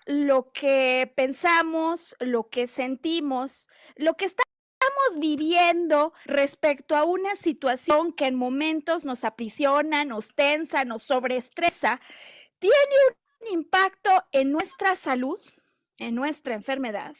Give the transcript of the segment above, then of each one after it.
lo que pensamos, lo que sentimos, lo que estamos viviendo respecto a una situación que en momentos nos aprisiona, nos tensa, nos sobreestresa, tiene un impacto en nuestra salud, en nuestra enfermedad.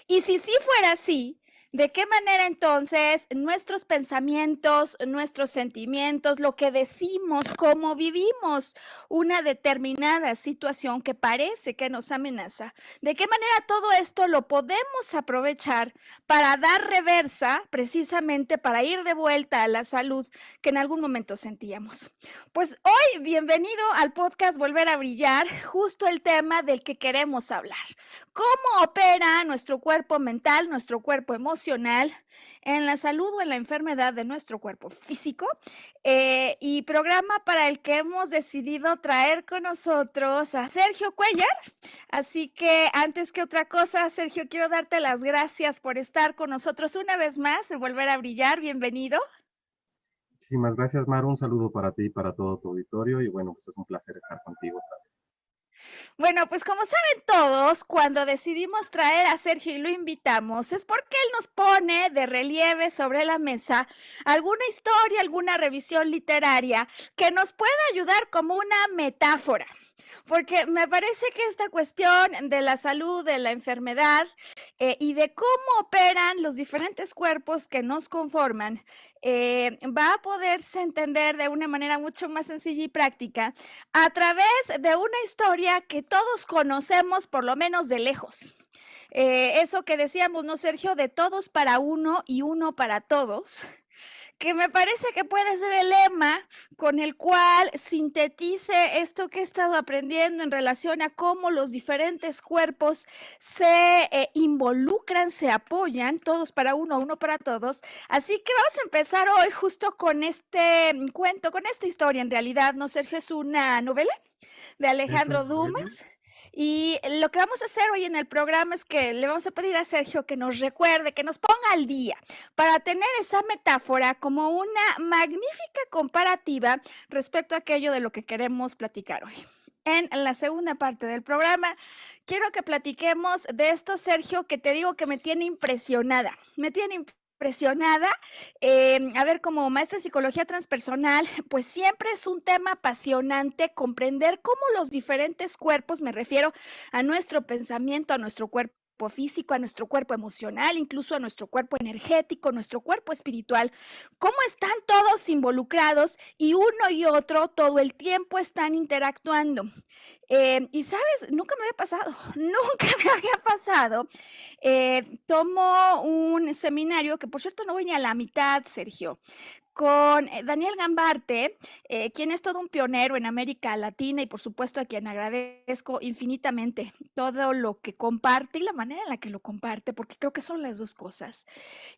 Y si sí fuera así, ¿de qué manera entonces nuestros pensamientos, nuestros sentimientos, lo que decimos, cómo vivimos una determinada situación que parece que nos amenaza? ¿De qué manera todo esto lo podemos aprovechar para dar reversa, precisamente para ir de vuelta a la salud que en algún momento sentíamos? Pues hoy, bienvenido al podcast Volver a Brillar, justo el tema del que queremos hablar. ¿Cómo opera nuestro cuerpo mental, nuestro cuerpo emocional en la salud o en la enfermedad de nuestro cuerpo físico? Y programa para el que hemos decidido traer con nosotros a Sergio Cuellar. Así que antes que otra cosa, Sergio, quiero darte las gracias por estar con nosotros una vez más en Volver a Brillar. Bienvenido. Muchísimas gracias, Maru. Un saludo para ti y para todo tu auditorio. Y bueno, pues es un placer estar contigo. Bueno, pues como saben todos, cuando decidimos traer a Sergio y lo invitamos, es porque él nos pone de relieve sobre la mesa alguna historia, alguna revisión literaria que nos pueda ayudar como una metáfora. Porque me parece que esta cuestión de la salud, de la enfermedad y de cómo operan los diferentes cuerpos que nos conforman, va a poderse entender de una manera mucho más sencilla y práctica a través de una historia que todos conocemos por lo menos de lejos. Eso que decíamos, ¿no, Sergio? De todos para uno y uno para todos, que me parece que puede ser el lema con el cual sintetice esto que he estado aprendiendo en relación a cómo los diferentes cuerpos se involucran, se apoyan, todos para uno, uno para todos. Así que vamos a empezar hoy justo con este cuento, con esta historia en realidad, ¿no, Sergio? Es una novela de Es una Alejandro novela. Dumas. Y lo que vamos a hacer hoy en el programa es que le vamos a pedir a Sergio que nos recuerde, que nos ponga al día, para tener esa metáfora como una magnífica comparativa respecto a aquello de lo que queremos platicar hoy. En la segunda parte del programa, quiero que platiquemos de esto, Sergio, que te digo que me tiene impresionada. Me tiene impresionada. A ver, como maestra de psicología transpersonal, pues siempre es un tema apasionante comprender cómo los diferentes cuerpos, me refiero a nuestro pensamiento, a nuestro cuerpo físico, a nuestro cuerpo emocional, incluso a nuestro cuerpo energético, nuestro cuerpo espiritual, cómo están todos involucrados y uno y otro todo el tiempo están interactuando. Y sabes, nunca me había pasado, nunca me había pasado. Tomo un seminario que por cierto no voy ni a la mitad, Sergio, con Daniel Gambarte, quien es todo un pionero en América Latina y por supuesto a quien agradezco infinitamente todo lo que comparte y la manera en la que lo comparte, porque creo que son las dos cosas.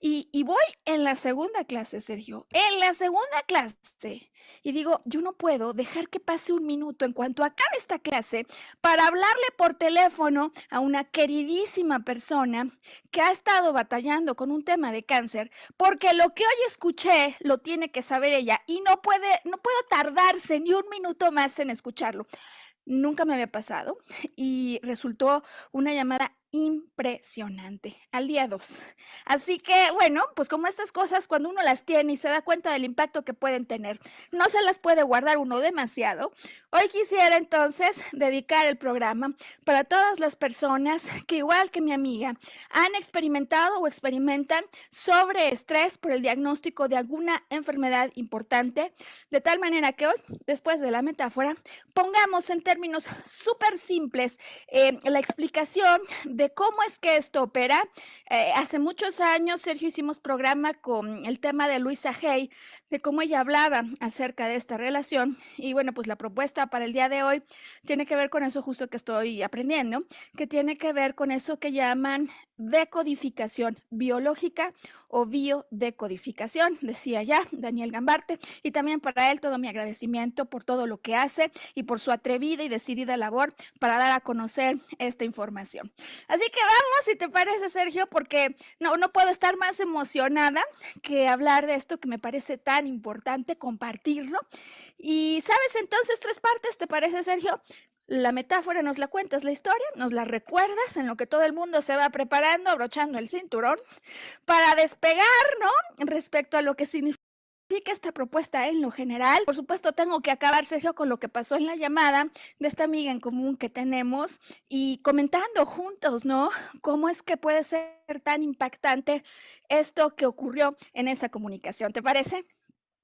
Y voy en la segunda clase, Sergio, en la segunda clase. Y digo, yo no puedo dejar que pase un minuto en cuanto acabe esta clase para hablarle por teléfono a una queridísima persona que ha estado batallando con un tema de cáncer, porque lo que hoy escuché lo tiene que saber ella y no puedo tardarse ni un minuto más en escucharlo. Nunca me había pasado y resultó una llamada impresionante al día 2. Así que, bueno, pues como estas cosas, cuando uno las tiene y se da cuenta del impacto que pueden tener, no se las puede guardar uno demasiado. Hoy quisiera entonces dedicar el programa para todas las personas que, igual que mi amiga, han experimentado o experimentan sobreestrés por el diagnóstico de alguna enfermedad importante, de tal manera que hoy, después de la metáfora, pongamos en términos súper simples la explicación de cómo es que esto opera. Hace muchos años, Sergio, hicimos programa con el tema de Luisa Hay, de cómo ella hablaba acerca de esta relación. Y bueno, pues la propuesta para el día de hoy tiene que ver con eso justo que estoy aprendiendo, que tiene que ver con eso que llaman decodificación biológica o biodecodificación, decía ya Daniel Gambarte, y también para él todo mi agradecimiento por todo lo que hace y por su atrevida y decidida labor para dar a conocer esta información. Así que vamos, si te parece, Sergio, porque no puedo estar más emocionada que hablar de esto que me parece tan importante compartirlo. Y sabes, entonces, tres partes, ¿te parece, Sergio? La metáfora nos la cuentas la historia, nos la recuerdas en lo que todo el mundo se va preparando, abrochando el cinturón para despegar, ¿no? Respecto a lo que significa esta propuesta en lo general. Por supuesto, tengo que acabar, Sergio, con lo que pasó en la llamada de esta amiga en común que tenemos y comentando juntos, ¿no? Cómo es que puede ser tan impactante esto que ocurrió en esa comunicación. ¿Te parece?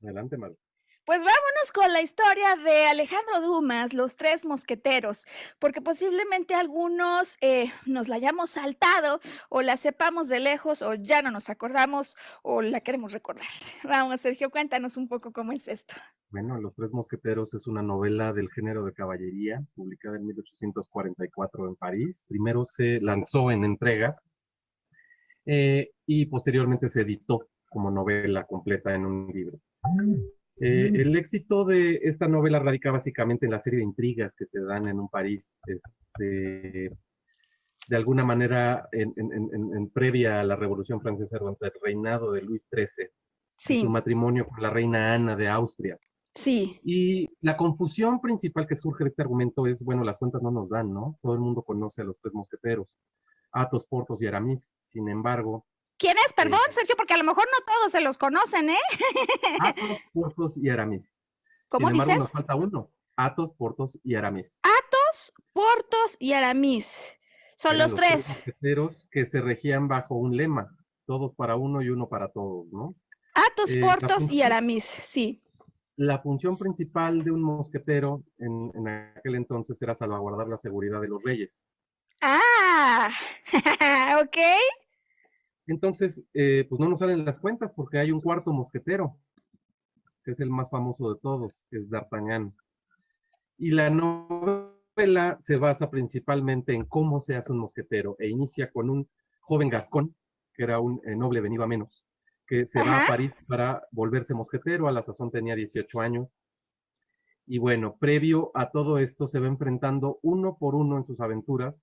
Adelante, Maru. Pues vámonos con la historia de Alejandro Dumas, Los Tres Mosqueteros, porque posiblemente algunos nos la hayamos saltado o la sepamos de lejos o ya no nos acordamos o la queremos recordar. Vamos, Sergio, cuéntanos un poco cómo es esto. Bueno, Los Tres Mosqueteros es una novela del género de caballería, publicada en 1844 en París. Primero se lanzó en entregas y posteriormente se editó como novela completa en un libro. El éxito de esta novela radica básicamente en la serie de intrigas que se dan en un París, de alguna manera en previa a la Revolución Francesa durante el reinado de Luis XIII y su Sí, matrimonio con la reina Ana de Austria. sí. Y la confusión principal que surge de este argumento es, bueno, las cuentas no nos dan, ¿no? Todo el mundo conoce a los tres mosqueteros, Athos, Porthos y Aramis. Sin embargo, ¿Quién es? Perdón, eh, Sergio, porque a lo mejor no todos se los conocen, ¿eh? Athos, Porthos y Aramis. Sin ¿Cómo embargo, nos dices? falta uno, Athos, Porthos y Aramis. Athos, Porthos y Aramis. Son Eran los los tres tres. mosqueteros que se regían bajo un lema, todos para uno y uno para todos, ¿no? Athos, La Porthos y función, Aramis, sí. la función principal de un mosquetero en aquel entonces era salvaguardar la seguridad de los reyes. Ah, ok. Entonces, pues no nos salen las cuentas porque hay un cuarto mosquetero, que es el más famoso de todos, que es D'Artagnan. Y la novela se basa principalmente en cómo se hace un mosquetero e inicia con un joven gascón, que era un noble venido a menos, que se va a Ajá. París para volverse mosquetero, a la sazón tenía 18 años. Y bueno, previo a todo esto se va enfrentando uno por uno en sus aventuras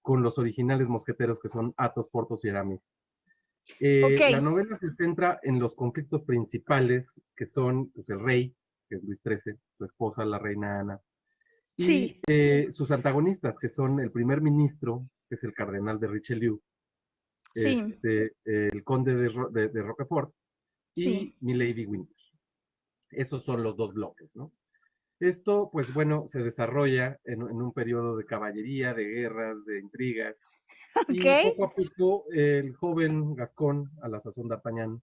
con los originales mosqueteros que son Athos, Porthos y Aramis. Ok. La novela se centra en los conflictos principales, que son pues, el rey, que es Luis XIII, su esposa, la reina Ana, y Sí, sus antagonistas, que son el primer ministro, que es el cardenal de Richelieu, sí, el conde de Roquefort, y sí. Milady Winter. Esos son los dos bloques, ¿no? Esto, pues bueno, se desarrolla en un periodo de caballería, de guerras, de intrigas, Ok. y poco a poco el joven Gascón, a la sazón d'Artagnan,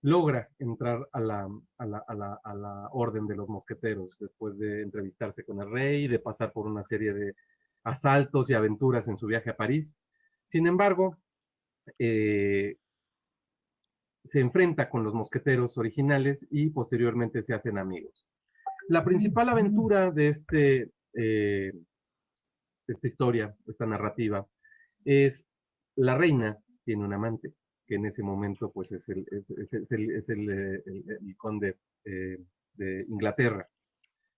logra entrar a la orden de los mosqueteros después de entrevistarse con el rey y de pasar por una serie de asaltos y aventuras en su viaje a París. Sin embargo, eh, se enfrenta con los mosqueteros originales y posteriormente se hacen amigos. La principal aventura esta historia, esta narrativa, es la reina tiene un amante, que en ese momento pues es el conde de Inglaterra.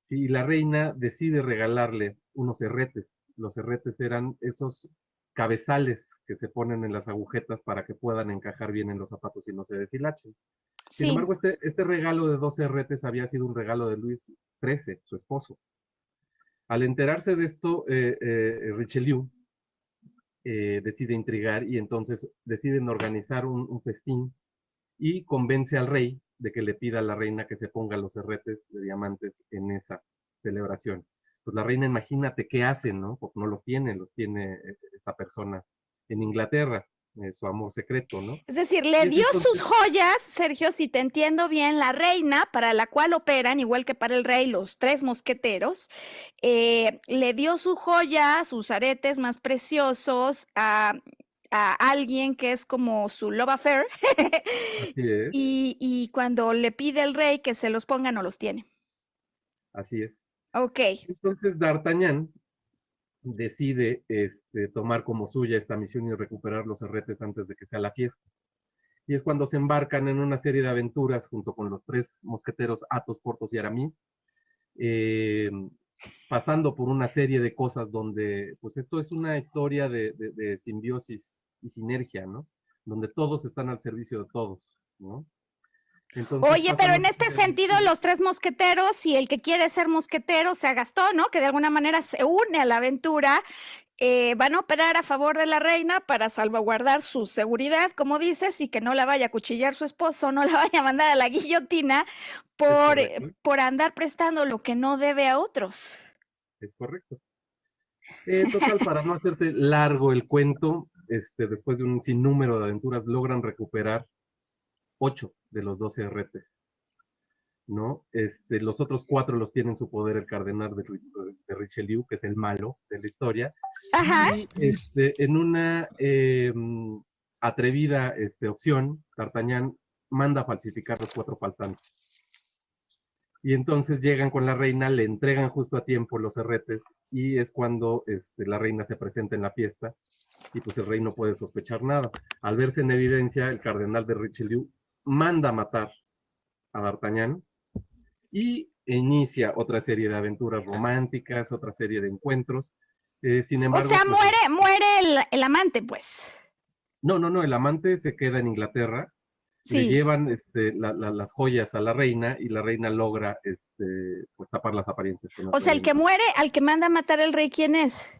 Sí, y la reina decide regalarle unos herretes. Los herretes eran esos cabezales que se ponen en las agujetas para que puedan encajar bien en los zapatos y no se deshilachen. Sin Sí. embargo, este regalo de 12 herretes había sido un regalo de Luis XIII, su esposo. Al enterarse de esto, Richelieu decide intrigar y entonces deciden organizar un festín y convence al rey de que le pida a la reina que se ponga los herretes de diamantes en esa celebración. Pues la reina, imagínate qué hace, ¿no? Porque no los tiene esta persona en Inglaterra, su amor secreto, ¿no? Es decir, le Y es dio sus entonces, joyas, Sergio, si te entiendo bien, la reina, para la cual operan, igual que para el rey, los tres mosqueteros, le dio su joya, sus aretes más preciosos a alguien que es como su love affair, así es, y cuando le pide el rey que se los ponga, no los tiene. así es. Ok, Entonces D'Artagnan decide tomar como suya esta misión y recuperar los herretes antes de que sea la fiesta. Y es cuando se embarcan en una serie de aventuras junto con los tres mosqueteros Athos, Porthos y Aramis, eh, pasando por una serie de cosas donde, pues esto es una historia de simbiosis y sinergia, ¿no? Donde todos están al servicio de todos, ¿no? Entonces Oye, pasan pero en una este serie de sentido, aventuras. los tres mosqueteros y el que quiere ser mosquetero se agastó, ¿no? Que de alguna manera se une a la aventura, van a operar a favor de la reina para salvaguardar su seguridad, como dices, y que no la vaya a cuchillar su esposo, no la vaya a mandar a la guillotina Es correcto, por andar prestando lo que no debe a otros. es correcto. Total, para no hacerte largo el cuento, después de un sinnúmero de aventuras, logran recuperar 8 de los 12 herretes, ¿no? Los otros 4 los tiene en su poder el cardenal de Richelieu, que es el malo de la historia, Ajá. y en una atrevida opción, D'Artagnan manda a falsificar los 4 faltantes. Y entonces llegan con la reina, le entregan justo a tiempo los herretes, y es cuando la reina se presenta en la fiesta, y pues el rey no puede sospechar nada. Al verse en evidencia, el cardenal de Richelieu manda a matar a D'Artagnan y inicia otra serie de aventuras románticas, otra serie de encuentros. Sin O embargo, sea, pues muere el amante, pues. no, el amante se queda en Inglaterra, le Sí. llevan las joyas a la reina y la reina logra pues tapar las apariencias con el O sea, rey el que muere, al que manda a matar el rey, ¿quién es?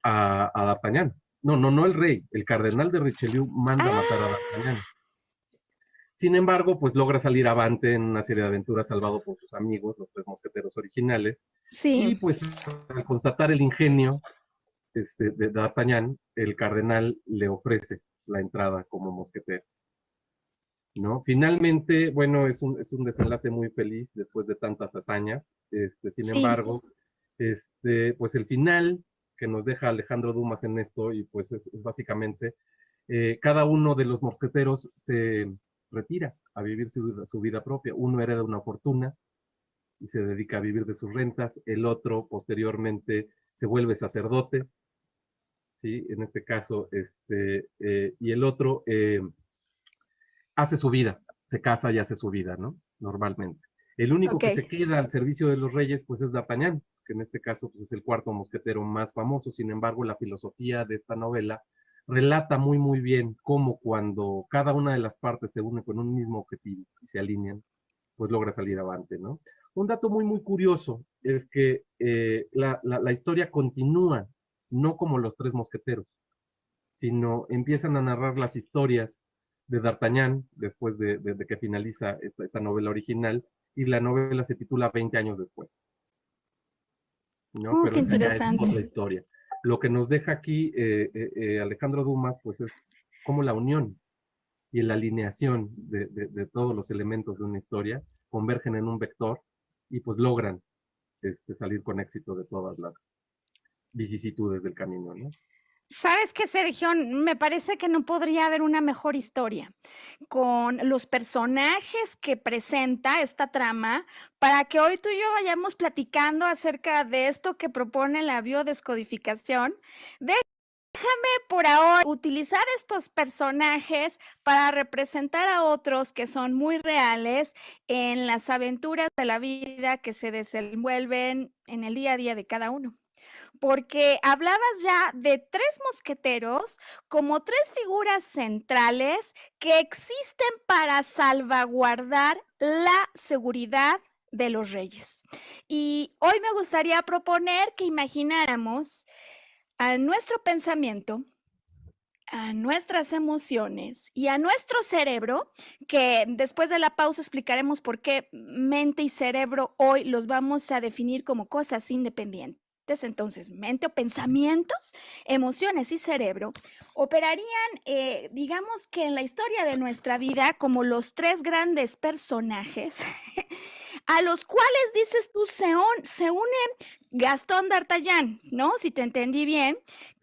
a D'Artagnan. No el rey, el cardenal de Richelieu manda a matar a Ah, D'Artagnan. Sin embargo, pues logra salir avante en una serie de aventuras salvado por sus amigos, los tres mosqueteros originales, y sí. pues al constatar el ingenio de D'Artagnan, el cardenal le ofrece la entrada como mosquetero, ¿no? Finalmente, bueno, es un desenlace muy feliz después de tantas hazañas, sin Sí. embargo, pues el final que nos deja Alejandro Dumas en esto, y pues es básicamente, cada uno de los mosqueteros se retira a vivir su vida propia. Uno hereda una fortuna y se dedica a vivir de sus rentas, el otro posteriormente se vuelve sacerdote, ¿sí? En este caso, y el otro hace su vida, se casa y hace su vida, ¿no? Normalmente. El único Ok. que se queda al servicio de los reyes, pues es D'Artagnan, que en este caso pues, es el cuarto mosquetero más famoso. Sin embargo, la filosofía de esta novela relata muy, muy bien cómo cuando cada una de las partes se une con un mismo objetivo y se alinean, pues logra salir avante, ¿no? Un dato muy, muy curioso es que la historia continúa, no como los tres mosqueteros, sino empiezan a narrar las historias de D'Artagnan después de que finaliza esta novela original, y la novela se titula 20 años después, ¿no? Qué Pero esta ya es interesante. otra historia. Lo que nos deja aquí Alejandro Dumas, pues es como la unión y la alineación de todos los elementos de una historia convergen en un vector y pues logran salir con éxito de todas las vicisitudes del camino, ¿no? ¿Sabes qué, Sergio? Me parece que no podría haber una mejor historia con los personajes que presenta esta trama para que hoy tú y yo vayamos platicando acerca de esto que propone la biodescodificación. Déjame por ahora utilizar estos personajes para representar a otros que son muy reales en las aventuras de la vida que se desenvuelven en el día a día de cada uno, porque hablabas ya de tres mosqueteros como tres figuras centrales que existen para salvaguardar la seguridad de los reyes. Y hoy me gustaría proponer que imagináramos a nuestro pensamiento, a nuestras emociones y a nuestro cerebro, que después de la pausa explicaremos por qué mente y cerebro hoy los vamos a definir como cosas independientes. Entonces, mente o pensamientos, emociones y cerebro operarían, digamos que en la historia de nuestra vida, como los tres grandes personajes a los cuales, dices tú, se une Gastón D'Artagnan, ¿no? Si te entendí bien,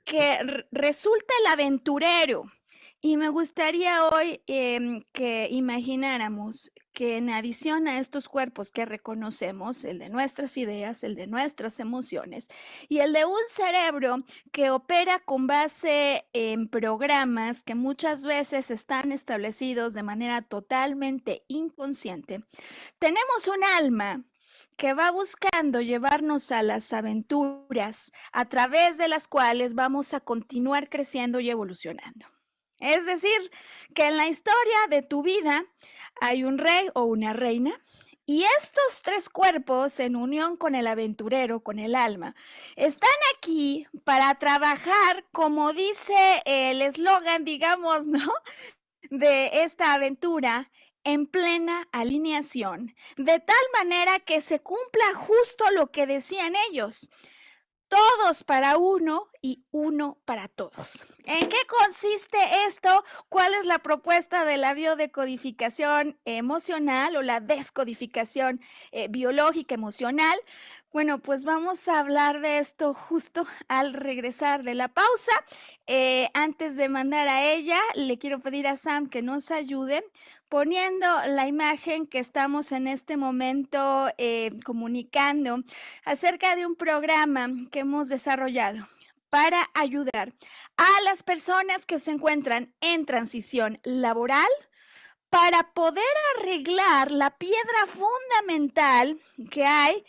que resulta el aventurero. Y me gustaría hoy que imagináramos que en adición a estos cuerpos que reconocemos, el de nuestras ideas, el de nuestras emociones y el de un cerebro que opera con base en programas que muchas veces están establecidos de manera totalmente inconsciente, tenemos un alma que va buscando llevarnos a las aventuras a través de las cuales vamos a continuar creciendo y evolucionando. Es decir, que en la historia de tu vida hay un rey o una reina y estos tres cuerpos en unión con el aventurero, con el alma, están aquí para trabajar, como dice el eslogan, digamos, ¿no? De esta aventura en plena alineación, de tal manera que se cumpla justo lo que decían ellos. Todos para uno y uno para todos. ¿En qué consiste esto? ¿Cuál es la propuesta de la biodecodificación emocional o la descodificación biológica emocional? Bueno, pues vamos a hablar de esto justo al regresar de la pausa. Antes de mandar a ella, le quiero pedir a Sam que nos ayude poniendo la imagen que estamos en este momento comunicando acerca de un programa que hemos desarrollado para ayudar a las personas que se encuentran en transición laboral para poder arreglar la piedra fundamental que hay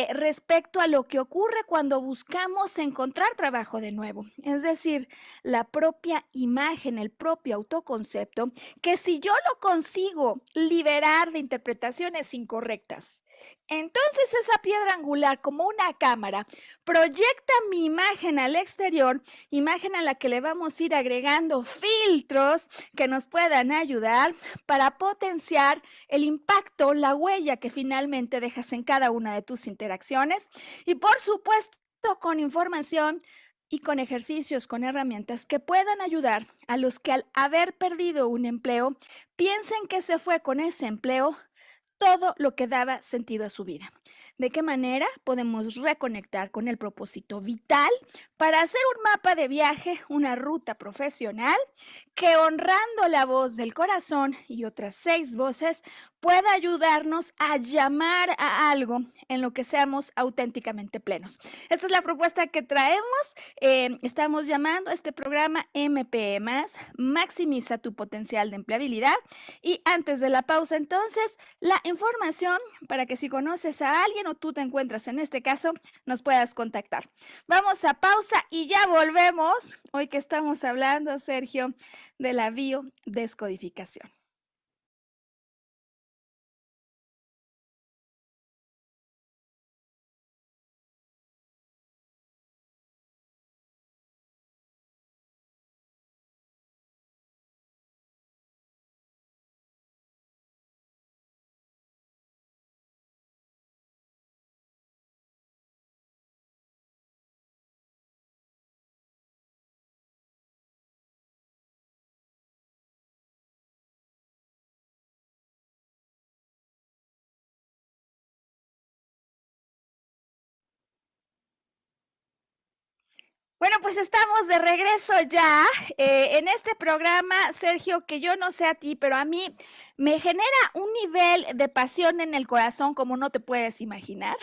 respecto a lo que ocurre cuando buscamos encontrar trabajo de nuevo. Es decir, la propia imagen, el propio autoconcepto, que si yo lo consigo liberar de interpretaciones incorrectas, entonces esa piedra angular, como una cámara, proyecta mi imagen al exterior, imagen a la que le vamos a ir agregando filtros que nos puedan ayudar para potenciar el impacto, la huella que finalmente dejas en cada una de tus interacciones y por supuesto con información y con ejercicios, con herramientas que puedan ayudar a los que al haber perdido un empleo piensen que se fue con ese empleo todo lo que daba sentido a su vida. ¿De qué manera podemos reconectar con el propósito vital para hacer un mapa de viaje, una ruta profesional que honrando la voz del corazón y otras 6 voces pueda ayudarnos a llamar a algo en lo que seamos auténticamente plenos? Esta es la propuesta que traemos. Estamos llamando a este programa MPE+, Maximiza tu potencial de empleabilidad. Y antes de la pausa, entonces, la información para que si conoces a alguien o tú te encuentras en este caso, nos puedas contactar. Vamos a pausa y ya volvemos. Hoy que estamos hablando, Sergio, de la biodescodificación. Bueno, pues estamos de regreso ya en este programa, Sergio, que yo no sé a ti, pero a mí me genera un nivel de pasión en el corazón como no te puedes imaginar,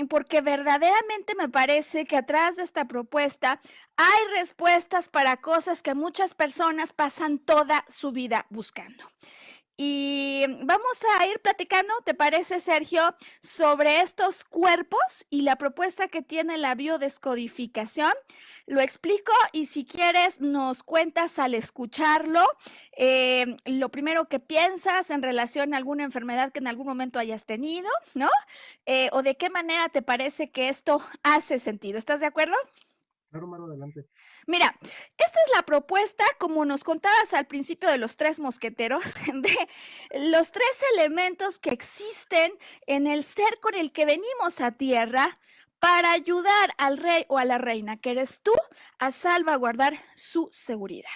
porque verdaderamente me parece que atrás de esta propuesta hay respuestas para cosas que muchas personas pasan toda su vida buscando. Y vamos a ir platicando, ¿te parece, Sergio, sobre estos cuerpos y la propuesta que tiene la biodescodificación? Lo explico y si quieres nos cuentas al escucharlo lo primero que piensas en relación a alguna enfermedad que en algún momento hayas tenido, ¿no? O de qué manera te parece que esto hace sentido. ¿Estás de acuerdo? Claro, Maro, adelante. Mira, esta es la propuesta, como nos contabas al principio de los 3 mosqueteros, de los 3 elementos que existen en el ser con el que venimos a tierra para ayudar al rey o a la reina, que eres tú, a salvaguardar su seguridad.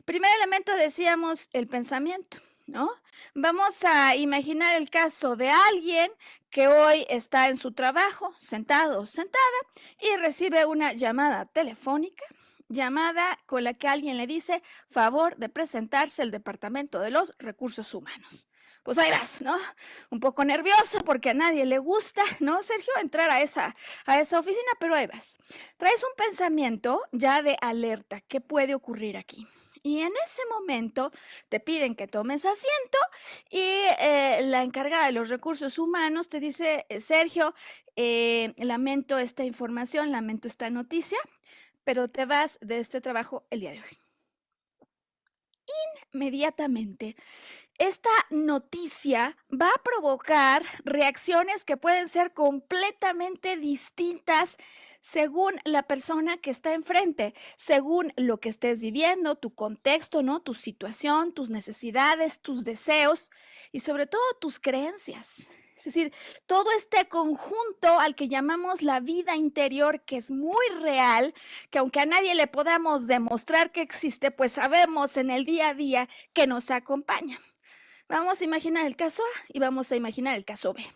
Primer elemento decíamos el pensamiento, ¿no? Vamos a imaginar el caso de alguien que hoy está en su trabajo, sentado o sentada, y recibe una llamada telefónica, llamada con la que alguien le dice favor de presentarse al Departamento de los Recursos Humanos. Pues ahí vas, ¿no? Un poco nervioso porque a nadie le gusta, ¿no, Sergio? Entrar a esa oficina, pero ahí vas. Traes un pensamiento ya de alerta. ¿Qué puede ocurrir aquí? Y en ese momento te piden que tomes asiento y la encargada de los recursos humanos te dice, Sergio, lamento esta información, lamento esta noticia, pero te vas de este trabajo el día de hoy. inmediatamente. Esta noticia va a provocar reacciones que pueden ser completamente distintas según la persona que está enfrente, según lo que estés viviendo, tu contexto, ¿no? Tu situación, tus necesidades, tus deseos y sobre todo tus creencias. Es decir, todo este conjunto al que llamamos la vida interior, que es muy real, que aunque a nadie le podamos demostrar que existe, pues sabemos en el día a día que nos acompaña. Vamos a imaginar el caso A y vamos a imaginar el caso B.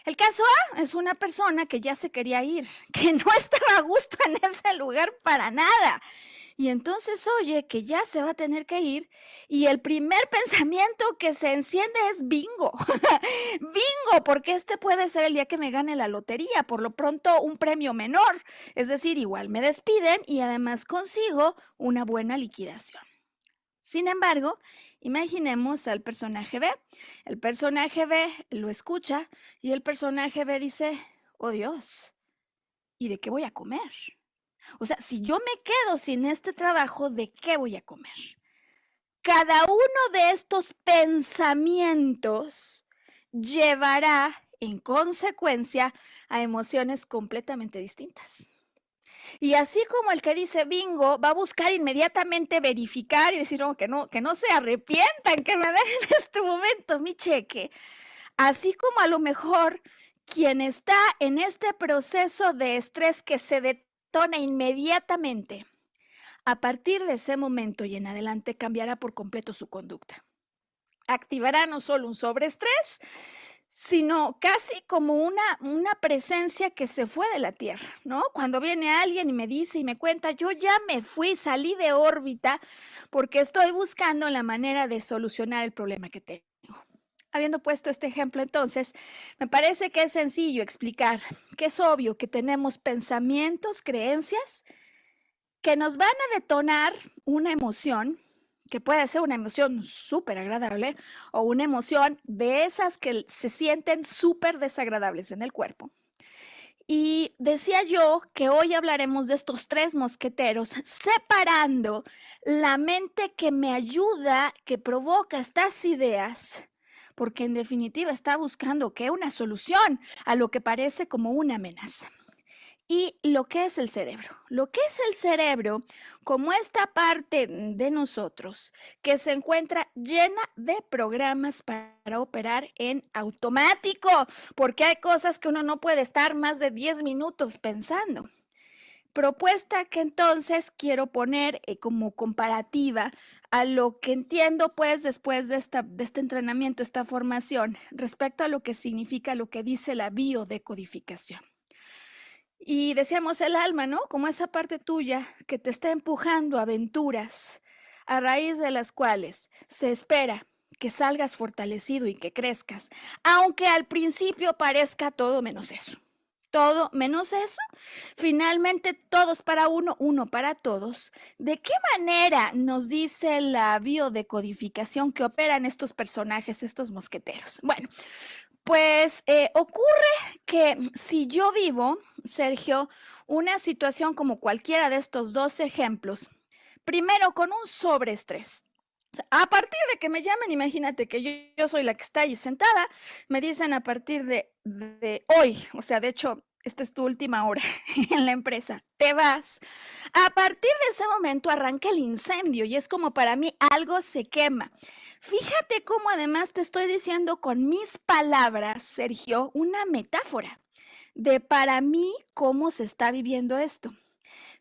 El caso A es una persona que ya se quería ir, que no estaba a gusto en ese lugar para nada. Y entonces oye que ya se va a tener que ir y el primer pensamiento que se enciende es bingo. Bingo, porque este puede ser el día que me gane la lotería, por lo pronto un premio menor. Es decir, igual me despiden y además consigo una buena liquidación. Sin embargo, imaginemos al personaje B. El personaje B lo escucha y el personaje B dice, oh Dios, ¿y de qué voy a comer? O sea, si yo me quedo sin este trabajo, ¿de qué voy a comer? Cada uno de estos pensamientos llevará en consecuencia a emociones completamente distintas. Y así como el que dice bingo va a buscar inmediatamente verificar y decir, que no se arrepientan, que me den en este momento mi cheque. Así como a lo mejor quien está en este proceso de estrés que se detona inmediatamente, a partir de ese momento y en adelante cambiará por completo su conducta. Activará no solo un sobreestrés, sino casi como una presencia que se fue de la Tierra, ¿no? Cuando viene alguien y me dice y me cuenta, yo ya me fui, salí de órbita porque estoy buscando la manera de solucionar el problema que tengo. Habiendo puesto este ejemplo, entonces, me parece que es sencillo explicar que es obvio que tenemos pensamientos, creencias que nos van a detonar una emoción que puede ser una emoción súper agradable o una emoción de esas que se sienten súper desagradables en el cuerpo. Y decía yo que hoy hablaremos de estos tres mosqueteros, separando la mente que me ayuda, que provoca estas ideas, porque en definitiva está buscando que una solución a lo que parece como una amenaza. Y lo que es el cerebro. Lo que es el cerebro, como esta parte de nosotros que se encuentra llena de programas para operar en automático, porque hay cosas que uno no puede estar más de 10 minutos pensando. Propuesta que entonces quiero poner como comparativa a lo que entiendo pues después de este entrenamiento, esta formación, respecto a lo que significa lo que dice la biodecodificación. Y decíamos el alma, ¿no? Como esa parte tuya que te está empujando a aventuras a raíz de las cuales se espera que salgas fortalecido y que crezcas, aunque al principio parezca todo menos eso. Todo menos eso, finalmente todos para uno, uno para todos. ¿De qué manera nos dice la biodecodificación que operan estos personajes, estos mosqueteros? Bueno, pues ocurre que si yo vivo, Sergio, una situación como cualquiera de estos dos ejemplos, primero con un sobreestrés. O sea, a partir de que me llamen, imagínate que yo soy la que está ahí sentada, me dicen a partir de hoy, o sea, de hecho, esta es tu última hora en la empresa, te vas. A partir de ese momento arranca el incendio y es como para mí algo se quema. Fíjate cómo además te estoy diciendo con mis palabras, Sergio, una metáfora de para mí cómo se está viviendo esto.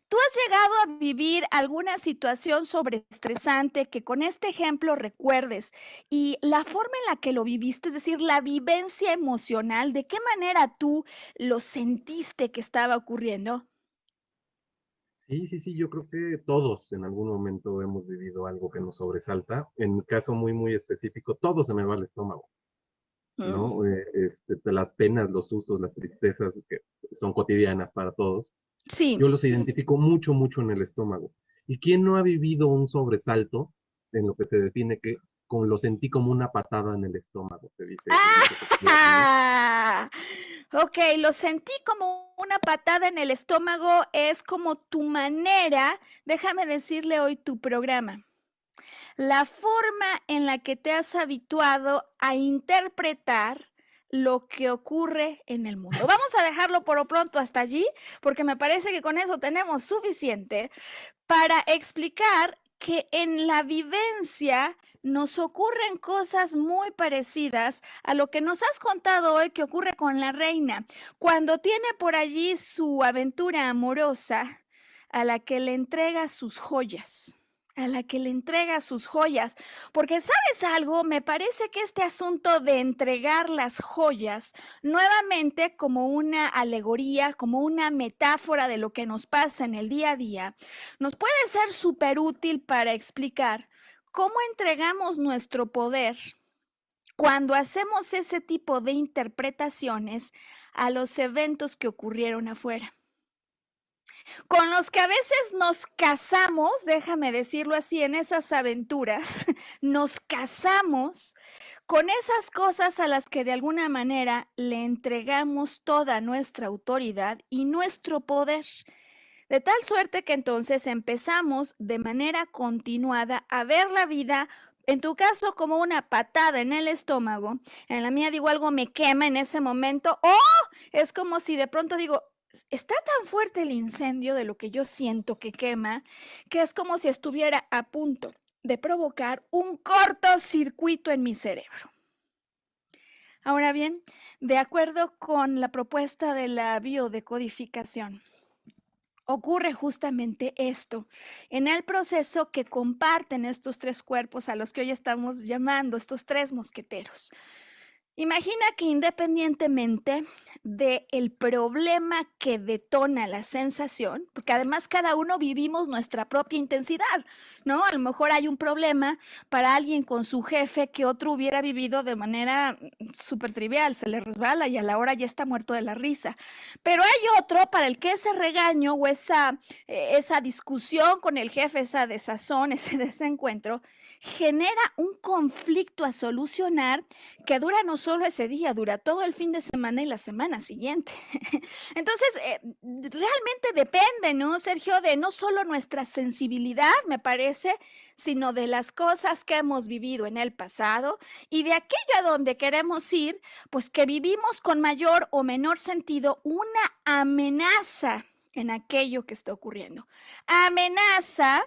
¿Tú has llegado a vivir alguna situación sobreestresante que con este ejemplo recuerdes y la forma en la que lo viviste, es decir, la vivencia emocional, de qué manera tú lo sentiste que estaba ocurriendo? Sí, sí, sí, yo creo que todos en algún momento hemos vivido algo que nos sobresalta. En mi caso muy, muy específico, todo se me va al estómago, Mm, ¿no? De las penas, los sustos, las tristezas que son cotidianas para todos, sí. yo los identifico mucho, mucho en el estómago. ¿Y quién no ha vivido un sobresalto en lo que se define que con lo sentí como una patada en el estómago? Dice popularmente. ¡Ah! Ok, lo sentí como una patada en el estómago, es como tu manera, déjame decirle hoy tu programa. la forma en la que te has habituado a interpretar lo que ocurre en el mundo. Vamos a dejarlo por lo pronto hasta allí, porque me parece que con eso tenemos suficiente para explicar que en la vivencia nos ocurren cosas muy parecidas a lo que nos has contado hoy que ocurre con la reina, cuando tiene por allí su aventura amorosa a la que le entrega sus joyas. A la que le entrega sus joyas. Porque, ¿sabes algo? Me parece que este asunto de entregar las joyas, nuevamente como una alegoría, como una metáfora de lo que nos pasa en el día a día, nos puede ser súper útil para explicar cómo entregamos nuestro poder cuando hacemos ese tipo de interpretaciones a los eventos que ocurrieron afuera, con los que a veces nos casamos, déjame decirlo así, en esas aventuras, nos casamos con esas cosas a las que de alguna manera le entregamos toda nuestra autoridad y nuestro poder. De tal suerte que entonces empezamos de manera continuada a ver la vida, en tu caso, como una patada en el estómago. En la mía digo, algo me quema en ese momento. ¡Oh! Es como si de pronto digo, está tan fuerte el incendio de lo que yo siento que quema, que es como si estuviera a punto de provocar un cortocircuito en mi cerebro. Ahora bien, de acuerdo con la propuesta de la biodecodificación, ocurre justamente esto en el proceso que comparten estos tres cuerpos a los que hoy estamos llamando estos tres mosqueteros. Imagina que independientemente del problema que detona la sensación, porque además cada uno vivimos nuestra propia intensidad, ¿no? A lo mejor hay un problema para alguien con su jefe que otro hubiera vivido de manera súper trivial, se le resbala y a la hora ya está muerto de la risa. Pero hay otro para el que ese regaño o esa discusión con el jefe, esa desazón, ese desencuentro, genera un conflicto a solucionar que dura no solo ese día, dura todo el fin de semana y la semana siguiente. Entonces, realmente depende, ¿no, Sergio? De no solo nuestra sensibilidad, me parece, sino de las cosas que hemos vivido en el pasado y de aquello a donde queremos ir, pues que vivimos con mayor o menor sentido una amenaza en aquello que está ocurriendo. Amenaza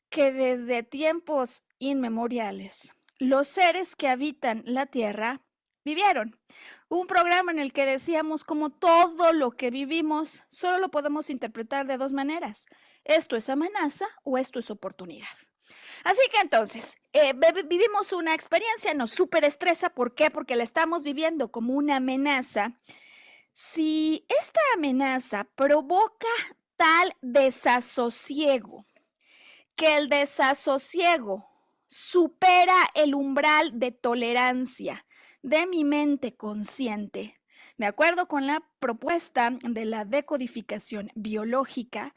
que desde tiempos inmemoriales los seres que habitan la Tierra vivieron. Hubo un programa en el que decíamos como todo lo que vivimos solo lo podemos interpretar de dos maneras. Esto es amenaza o esto es oportunidad. Así que entonces, vivimos una experiencia, nos súper estresa. ¿Por qué? Porque la estamos viviendo como una amenaza. Si esta amenaza provoca tal desasosiego, que el desasosiego supera el umbral de tolerancia de mi mente consciente, de acuerdo con la propuesta de la decodificación biológica,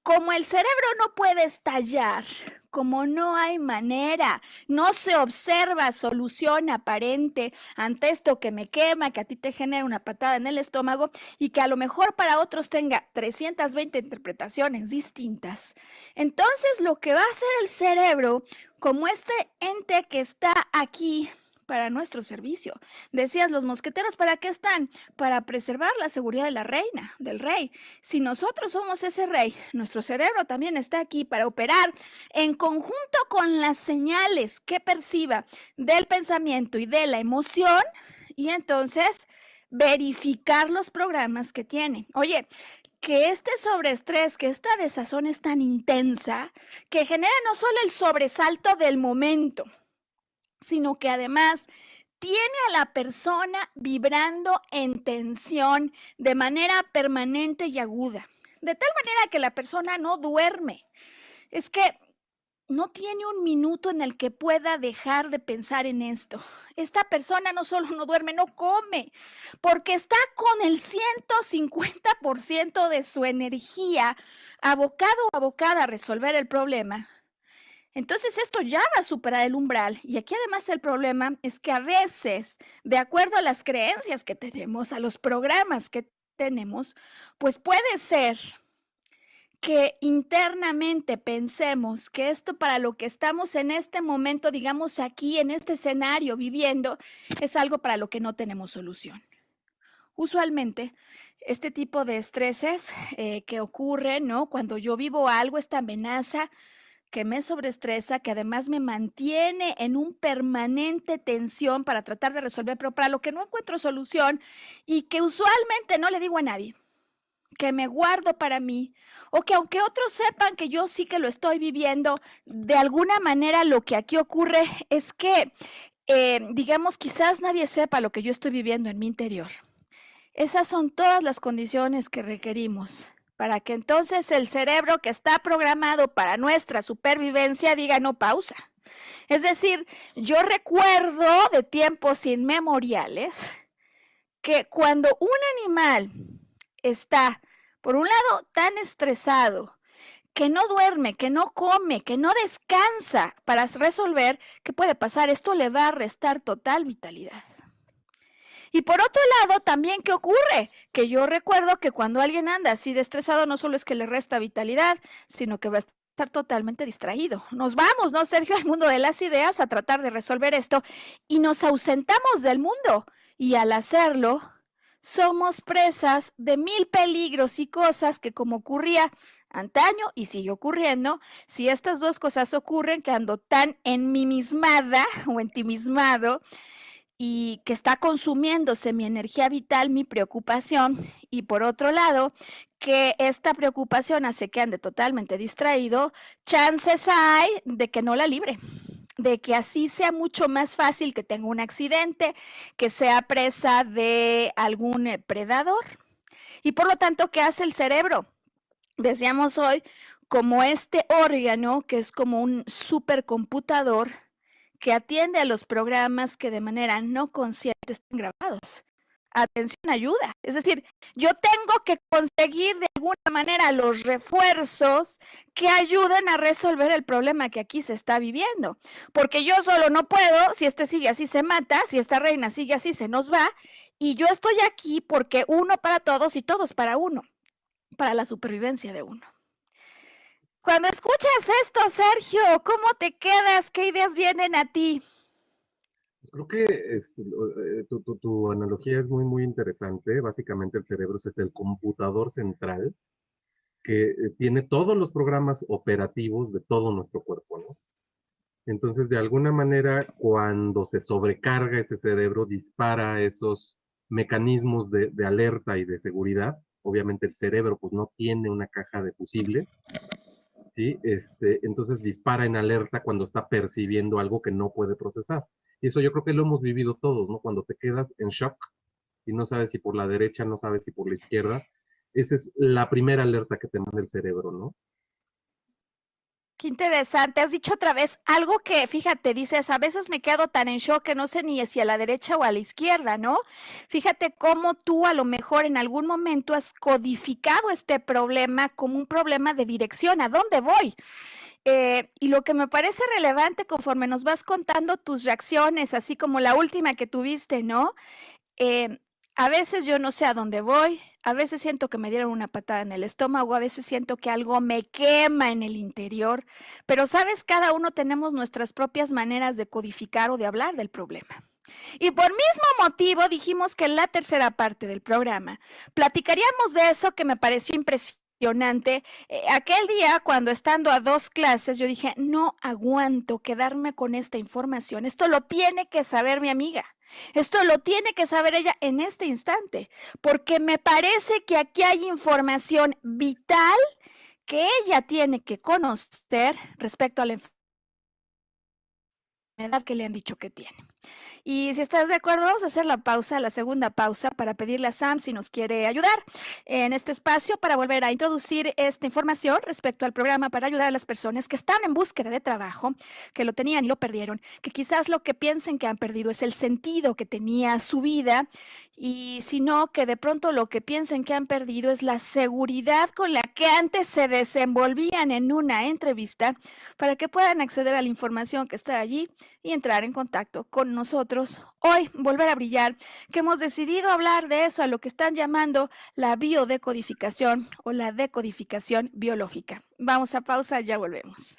como el cerebro no puede estallar, como no hay manera, no se observa solución aparente ante esto que me quema, que a ti te genera una patada en el estómago y que a lo mejor para otros tenga 320 interpretaciones distintas. Entonces lo que va a hacer el cerebro, como este ente que está aquí para nuestro servicio. Decías, los mosqueteros, ¿para qué están? Para preservar la seguridad de la reina, del rey. Si nosotros somos ese rey, nuestro cerebro también está aquí para operar en conjunto con las señales que perciba del pensamiento y de la emoción, y entonces verificar los programas que tiene. Oye, que este sobreestrés, que esta desazón es tan intensa, que genera no solo el sobresalto del momento, sino que además tiene a la persona vibrando en tensión de manera permanente y aguda, de tal manera que la persona no duerme. Es que no tiene un minuto en el que pueda dejar de pensar en esto. Esta persona no solo no duerme, no come, porque está con el 150% de su energía abocado o abocada a resolver el problema. Entonces esto ya va a superar el umbral y aquí además el problema es que a veces, de acuerdo a las creencias que tenemos, a los programas que tenemos, pues puede ser que internamente pensemos que esto para lo que estamos en este momento, digamos aquí en este escenario viviendo, es algo para lo que no tenemos solución. Usualmente, este tipo de estreses que ocurren, ¿no? Cuando yo vivo algo, esta amenaza que me sobreestresa, que además me mantiene en un permanente tensión para tratar de resolver, pero para lo que no encuentro solución y que usualmente no le digo a nadie, que me guardo para mí, o que aunque otros sepan que yo sí que lo estoy viviendo, de alguna manera lo que aquí ocurre es que, digamos, quizás nadie sepa lo que yo estoy viviendo en mi interior. Esas son todas las condiciones que requerimos para que entonces el cerebro que está programado para nuestra supervivencia diga no pausa. Es decir, yo recuerdo de tiempos inmemoriales que cuando un animal está, por un lado, tan estresado, que no duerme, que no come, que no descansa para resolver, ¿qué puede pasar? Esto le va a restar total vitalidad. Y por otro lado, también, ¿qué ocurre? Que yo recuerdo que cuando alguien anda así de estresado, no solo es que le resta vitalidad, sino que va a estar totalmente distraído. Nos vamos, ¿no, Sergio? Al mundo de las ideas a tratar de resolver esto y nos ausentamos del mundo. Y al hacerlo, somos presas de mil peligros y cosas que, como ocurría antaño y sigue ocurriendo, si estas dos cosas ocurren, que ando tan enmimismada o entimismado, y que está consumiéndose mi energía vital, mi preocupación, y por otro lado, que esta preocupación hace que ande totalmente distraído, chances hay de que no la libre, de que así sea mucho más fácil que tenga un accidente, que sea presa de algún predador. Y por lo tanto, ¿qué hace el cerebro? Decíamos hoy, como este órgano que es como un supercomputador que atiende a los programas que de manera no consciente están grabados. Atención, ayuda. Es decir, yo tengo que conseguir de alguna manera los refuerzos que ayuden a resolver el problema que aquí se está viviendo. Porque yo solo no puedo, si este sigue así se mata, si esta reina sigue así se nos va, y yo estoy aquí porque uno para todos y todos para uno, para la supervivencia de uno. Cuando escuchas esto, Sergio, ¿cómo te quedas? ¿Qué ideas vienen a ti? Creo que tu analogía es muy, muy interesante. Básicamente el cerebro es el computador central que tiene todos los programas operativos de todo nuestro cuerpo, ¿no? Entonces, de alguna manera, cuando se sobrecarga ese cerebro, dispara esos mecanismos de alerta y de seguridad. Obviamente el cerebro pues no tiene una caja de fusibles, ¿sí? Entonces dispara en alerta cuando está percibiendo algo que no puede procesar. Y eso yo creo que lo hemos vivido todos, ¿no? Cuando te quedas en shock y no sabes si por la derecha, no sabes si por la izquierda, esa es la primera alerta que te manda el cerebro, ¿no? Qué interesante. Has dicho otra vez algo que, fíjate, dices, a veces me quedo tan en shock que no sé ni si a la derecha o a la izquierda, ¿no? Fíjate cómo tú a lo mejor en algún momento has codificado este problema como un problema de dirección, ¿a dónde voy? Y lo que me parece relevante conforme nos vas contando tus reacciones, así como la última que tuviste, ¿no? Eh, a veces yo no sé a dónde voy, a veces siento que me dieron una patada en el estómago, a veces siento que algo me quema en el interior, pero sabes, cada uno tenemos nuestras propias maneras de codificar o de hablar del problema. Y por mismo motivo dijimos que en la tercera parte del programa platicaríamos de eso que me pareció impresionante. Aquel día, cuando estando a 2 clases, yo dije, no aguanto quedarme con esta información. Esto lo tiene que saber mi amiga. Esto lo tiene que saber ella en este instante, porque me parece que aquí hay información vital que ella tiene que conocer respecto a la enfermedad que le han dicho que tiene. Y si estás de acuerdo, vamos a hacer la pausa, la segunda pausa, para pedirle a Sam si nos quiere ayudar en este espacio para volver a introducir esta información respecto al programa para ayudar a las personas que están en búsqueda de trabajo, que lo tenían y lo perdieron, que quizás lo que piensen que han perdido es el sentido que tenía su vida, y si no, que de pronto lo que piensen que han perdido es la seguridad con la que antes se desenvolvían en una entrevista, para que puedan acceder a la información que está allí y entrar en contacto con nosotros. Hoy, volver a brillar, que hemos decidido hablar de eso, a lo que están llamando la biodecodificación o la decodificación biológica. Vamos a pausa, ya volvemos.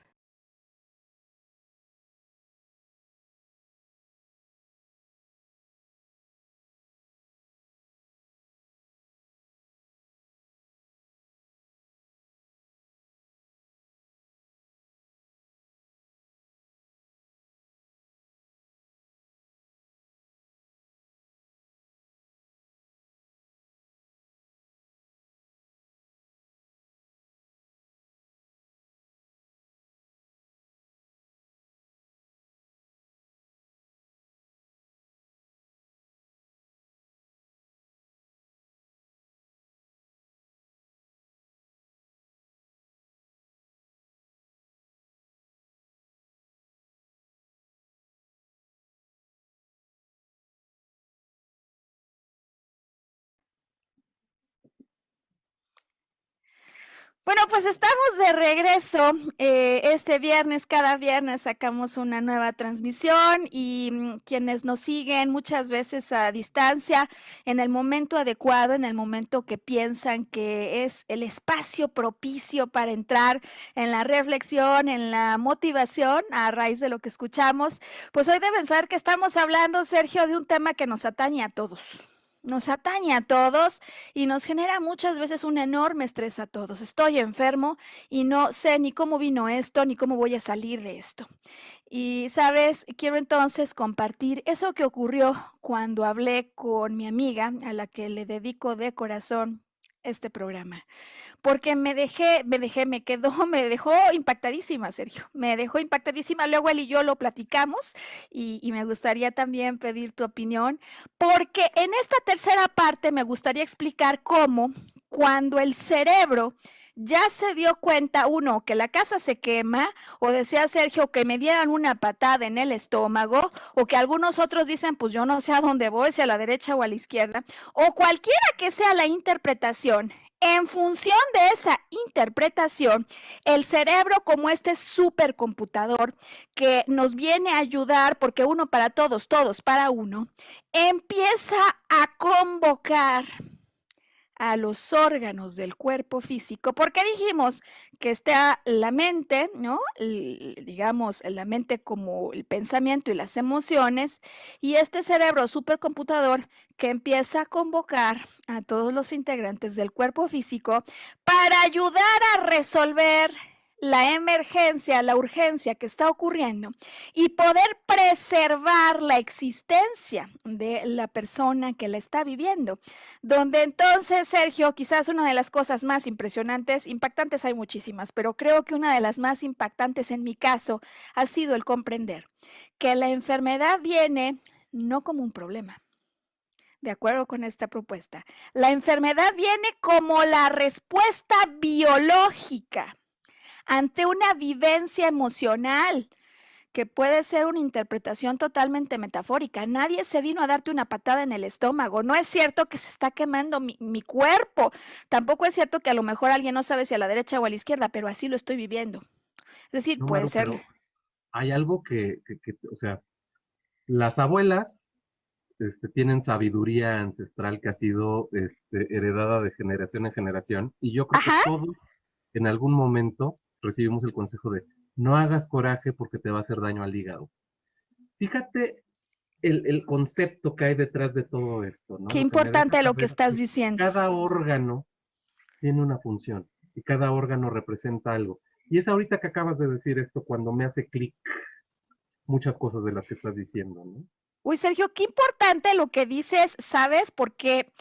Bueno, pues estamos de regreso. Este viernes, cada viernes sacamos una nueva transmisión y quienes nos siguen muchas veces a distancia, en el momento adecuado, en el momento que piensan que es el espacio propicio para entrar en la reflexión, en la motivación a raíz de lo que escuchamos, pues hoy deben saber que estamos hablando, Sergio, de un tema que nos atañe a todos. Nos atañe a todos y nos genera muchas veces un enorme estrés a todos. Estoy enfermo y no sé ni cómo vino esto, ni cómo voy a salir de esto. Y, ¿sabes? Quiero entonces compartir eso que ocurrió cuando hablé con mi amiga, a la que le dedico de corazón este programa. Porque me dejó impactadísima, Sergio. Me dejó impactadísima. Luego él y yo lo platicamos y me gustaría también pedir tu opinión, porque en esta tercera parte me gustaría explicar cómo cuando el cerebro ya se dio cuenta, uno, que la casa se quema, o decía Sergio que me dieran una patada en el estómago, o que algunos otros dicen, pues yo no sé a dónde voy, si a la derecha o a la izquierda, o cualquiera que sea la interpretación. En función de esa interpretación, el cerebro, como este supercomputador que nos viene a ayudar, porque uno para todos, todos para uno, empieza a convocar a los órganos del cuerpo físico, porque dijimos que está la mente, ¿no? Digamos, la mente como el pensamiento y las emociones, y este cerebro supercomputador que empieza a convocar a todos los integrantes del cuerpo físico para ayudar a resolver la emergencia, la urgencia que está ocurriendo y poder preservar la existencia de la persona que la está viviendo. Donde entonces, Sergio, quizás una de las cosas más impresionantes, impactantes hay muchísimas, pero creo que una de las más impactantes en mi caso ha sido el comprender que la enfermedad viene no como un problema. De acuerdo con esta propuesta, la enfermedad viene como la respuesta biológica ante una vivencia emocional que puede ser una interpretación totalmente metafórica. Nadie se vino a darte una patada en el estómago. No es cierto que se está quemando mi cuerpo. Tampoco es cierto que a lo mejor alguien no sabe si a la derecha o a la izquierda, pero así lo estoy viviendo. Es decir, No, puede Maru, ser. pero hay algo o sea, las abuelas tienen sabiduría ancestral que ha sido heredada de generación en generación, y yo creo que Ajá. todos en algún momento recibimos el consejo de no hagas coraje porque te va a hacer daño al hígado. Fíjate el concepto que hay detrás de todo esto, ¿no? Qué Lo que me deja importante lo que saber estás que diciendo. cada órgano tiene una función y cada órgano representa algo. Y es ahorita que acabas de decir esto cuando me hace clic muchas cosas de las que estás diciendo, ¿no? Uy, Sergio, qué importante lo que dices, ¿sabes? Porque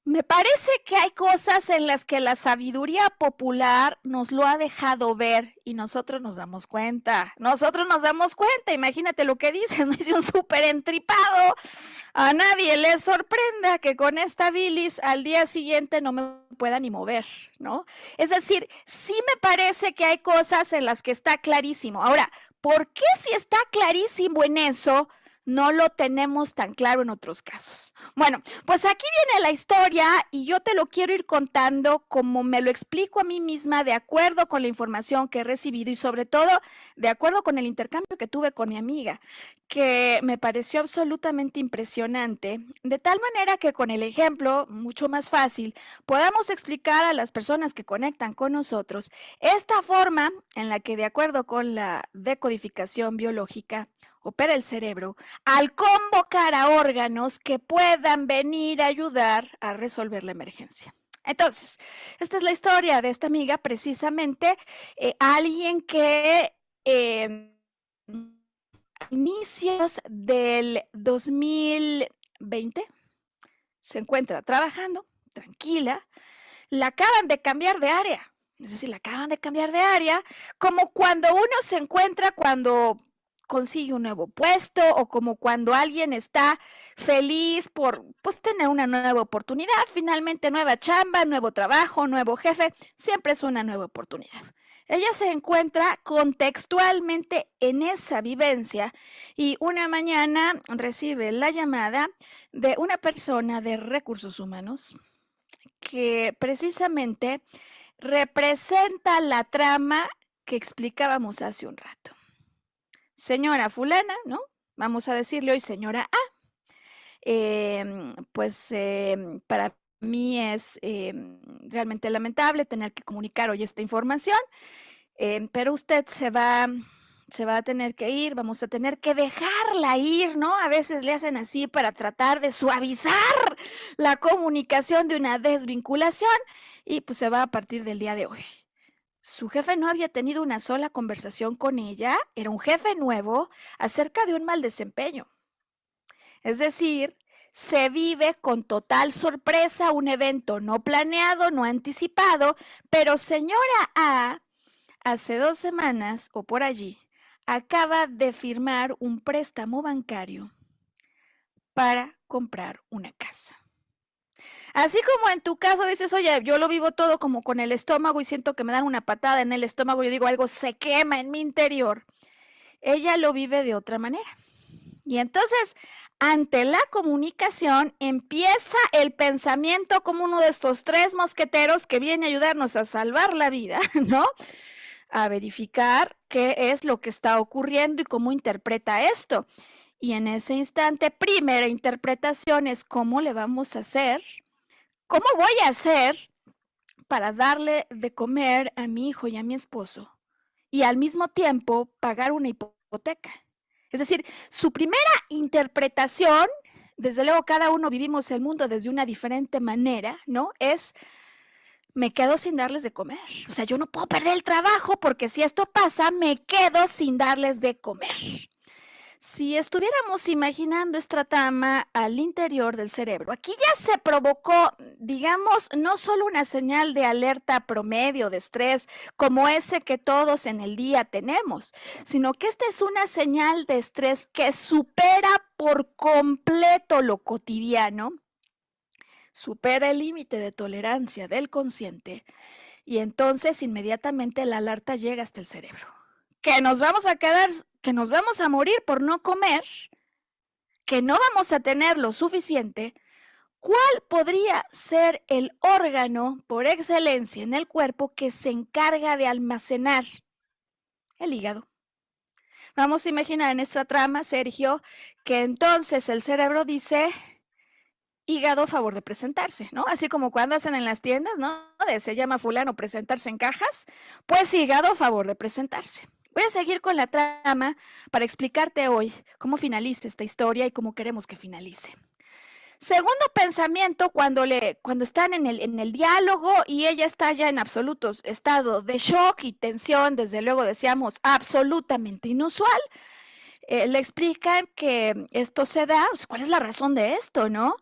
me parece que hay cosas en las que la sabiduría popular nos lo ha dejado ver y nosotros nos damos cuenta. Nosotros nos damos cuenta, imagínate lo que dices, no hice un súper entripado. A nadie le sorprenda que con esta bilis al día siguiente no me pueda ni mover, ¿no? Es decir, sí me parece que hay cosas en las que está clarísimo. Ahora, ¿por qué si está clarísimo en eso? no lo tenemos tan claro en otros casos. Bueno, pues aquí viene la historia y yo te lo quiero ir contando como me lo explico a mí misma, de acuerdo con la información que he recibido y sobre todo de acuerdo con el intercambio que tuve con mi amiga, que me pareció absolutamente impresionante, de tal manera que con el ejemplo, mucho más fácil, podamos explicar a las personas que conectan con nosotros esta forma en la que, de acuerdo con la decodificación biológica, opera el cerebro al convocar a órganos que puedan venir a ayudar a resolver la emergencia. Entonces, esta es la historia de esta amiga, precisamente alguien que a inicios del 2020 se encuentra trabajando, tranquila, la acaban de cambiar de área. Es decir, la acaban de cambiar de área, como cuando uno se encuentra cuando consigue un nuevo puesto o como cuando alguien está feliz por pues, tener una nueva oportunidad, finalmente nueva chamba, nuevo trabajo, nuevo jefe, siempre es una nueva oportunidad. Ella se encuentra contextualmente en esa vivencia y una mañana recibe la llamada de una persona de recursos humanos que precisamente representa la trama que explicábamos hace un rato. Señora fulana, ¿no? Vamos a decirle hoy señora A. Para mí es realmente lamentable tener que comunicar hoy esta información, pero usted se va a tener que ir, vamos a tener que dejarla ir, ¿no? A veces le hacen así para tratar de suavizar la comunicación de una desvinculación y pues se va a partir del día de hoy. Su jefe no había tenido una sola conversación con ella, era un jefe nuevo acerca de un mal desempeño. Es decir, se vive con total sorpresa un evento no planeado, no anticipado, pero señora A, hace 2 semanas o por allí, acaba de firmar un préstamo bancario para comprar una casa. Así como en tu caso dices, oye, yo lo vivo todo como con el estómago y siento que me dan una patada en el estómago, yo digo, algo se quema en mi interior. Ella lo vive de otra manera. Y entonces, ante la comunicación, empieza el pensamiento como uno de estos 3 mosqueteros que viene a ayudarnos a salvar la vida, ¿no? A verificar qué es lo que está ocurriendo y cómo interpreta esto. Y en ese instante, primera interpretación es cómo le vamos a hacer, cómo voy a hacer para darle de comer a mi hijo y a mi esposo y al mismo tiempo pagar una hipoteca. Es decir, su primera interpretación, desde luego cada uno vivimos el mundo desde una diferente manera, ¿no? Es, me quedo sin darles de comer. O sea, yo no puedo perder el trabajo porque si esto pasa, me quedo sin darles de comer. Si estuviéramos imaginando esta trama al interior del cerebro, aquí ya se provocó, digamos, no solo una señal de alerta promedio de estrés como ese que todos en el día tenemos, sino que esta es una señal de estrés que supera por completo lo cotidiano, supera el límite de tolerancia del consciente y entonces inmediatamente la alerta llega hasta el cerebro. Que nos vamos a quedar, que nos vamos a morir por no comer, que no vamos a tener lo suficiente. ¿Cuál podría ser el órgano por excelencia en el cuerpo que se encarga de almacenar? El hígado. Vamos a imaginar en esta trama, Sergio, que entonces el cerebro dice, hígado a favor de presentarse, ¿no? Así como cuando hacen en las tiendas, ¿no? De se llama fulano presentarse en cajas, pues hígado a favor de presentarse. Voy a seguir con la trama para explicarte hoy cómo finaliza esta historia y cómo queremos que finalice. Segundo pensamiento, cuando están en el diálogo y ella está ya en absoluto estado de shock y tensión, desde luego decíamos absolutamente inusual, le explican que esto se da, o sea, ¿cuál es la razón de esto, no?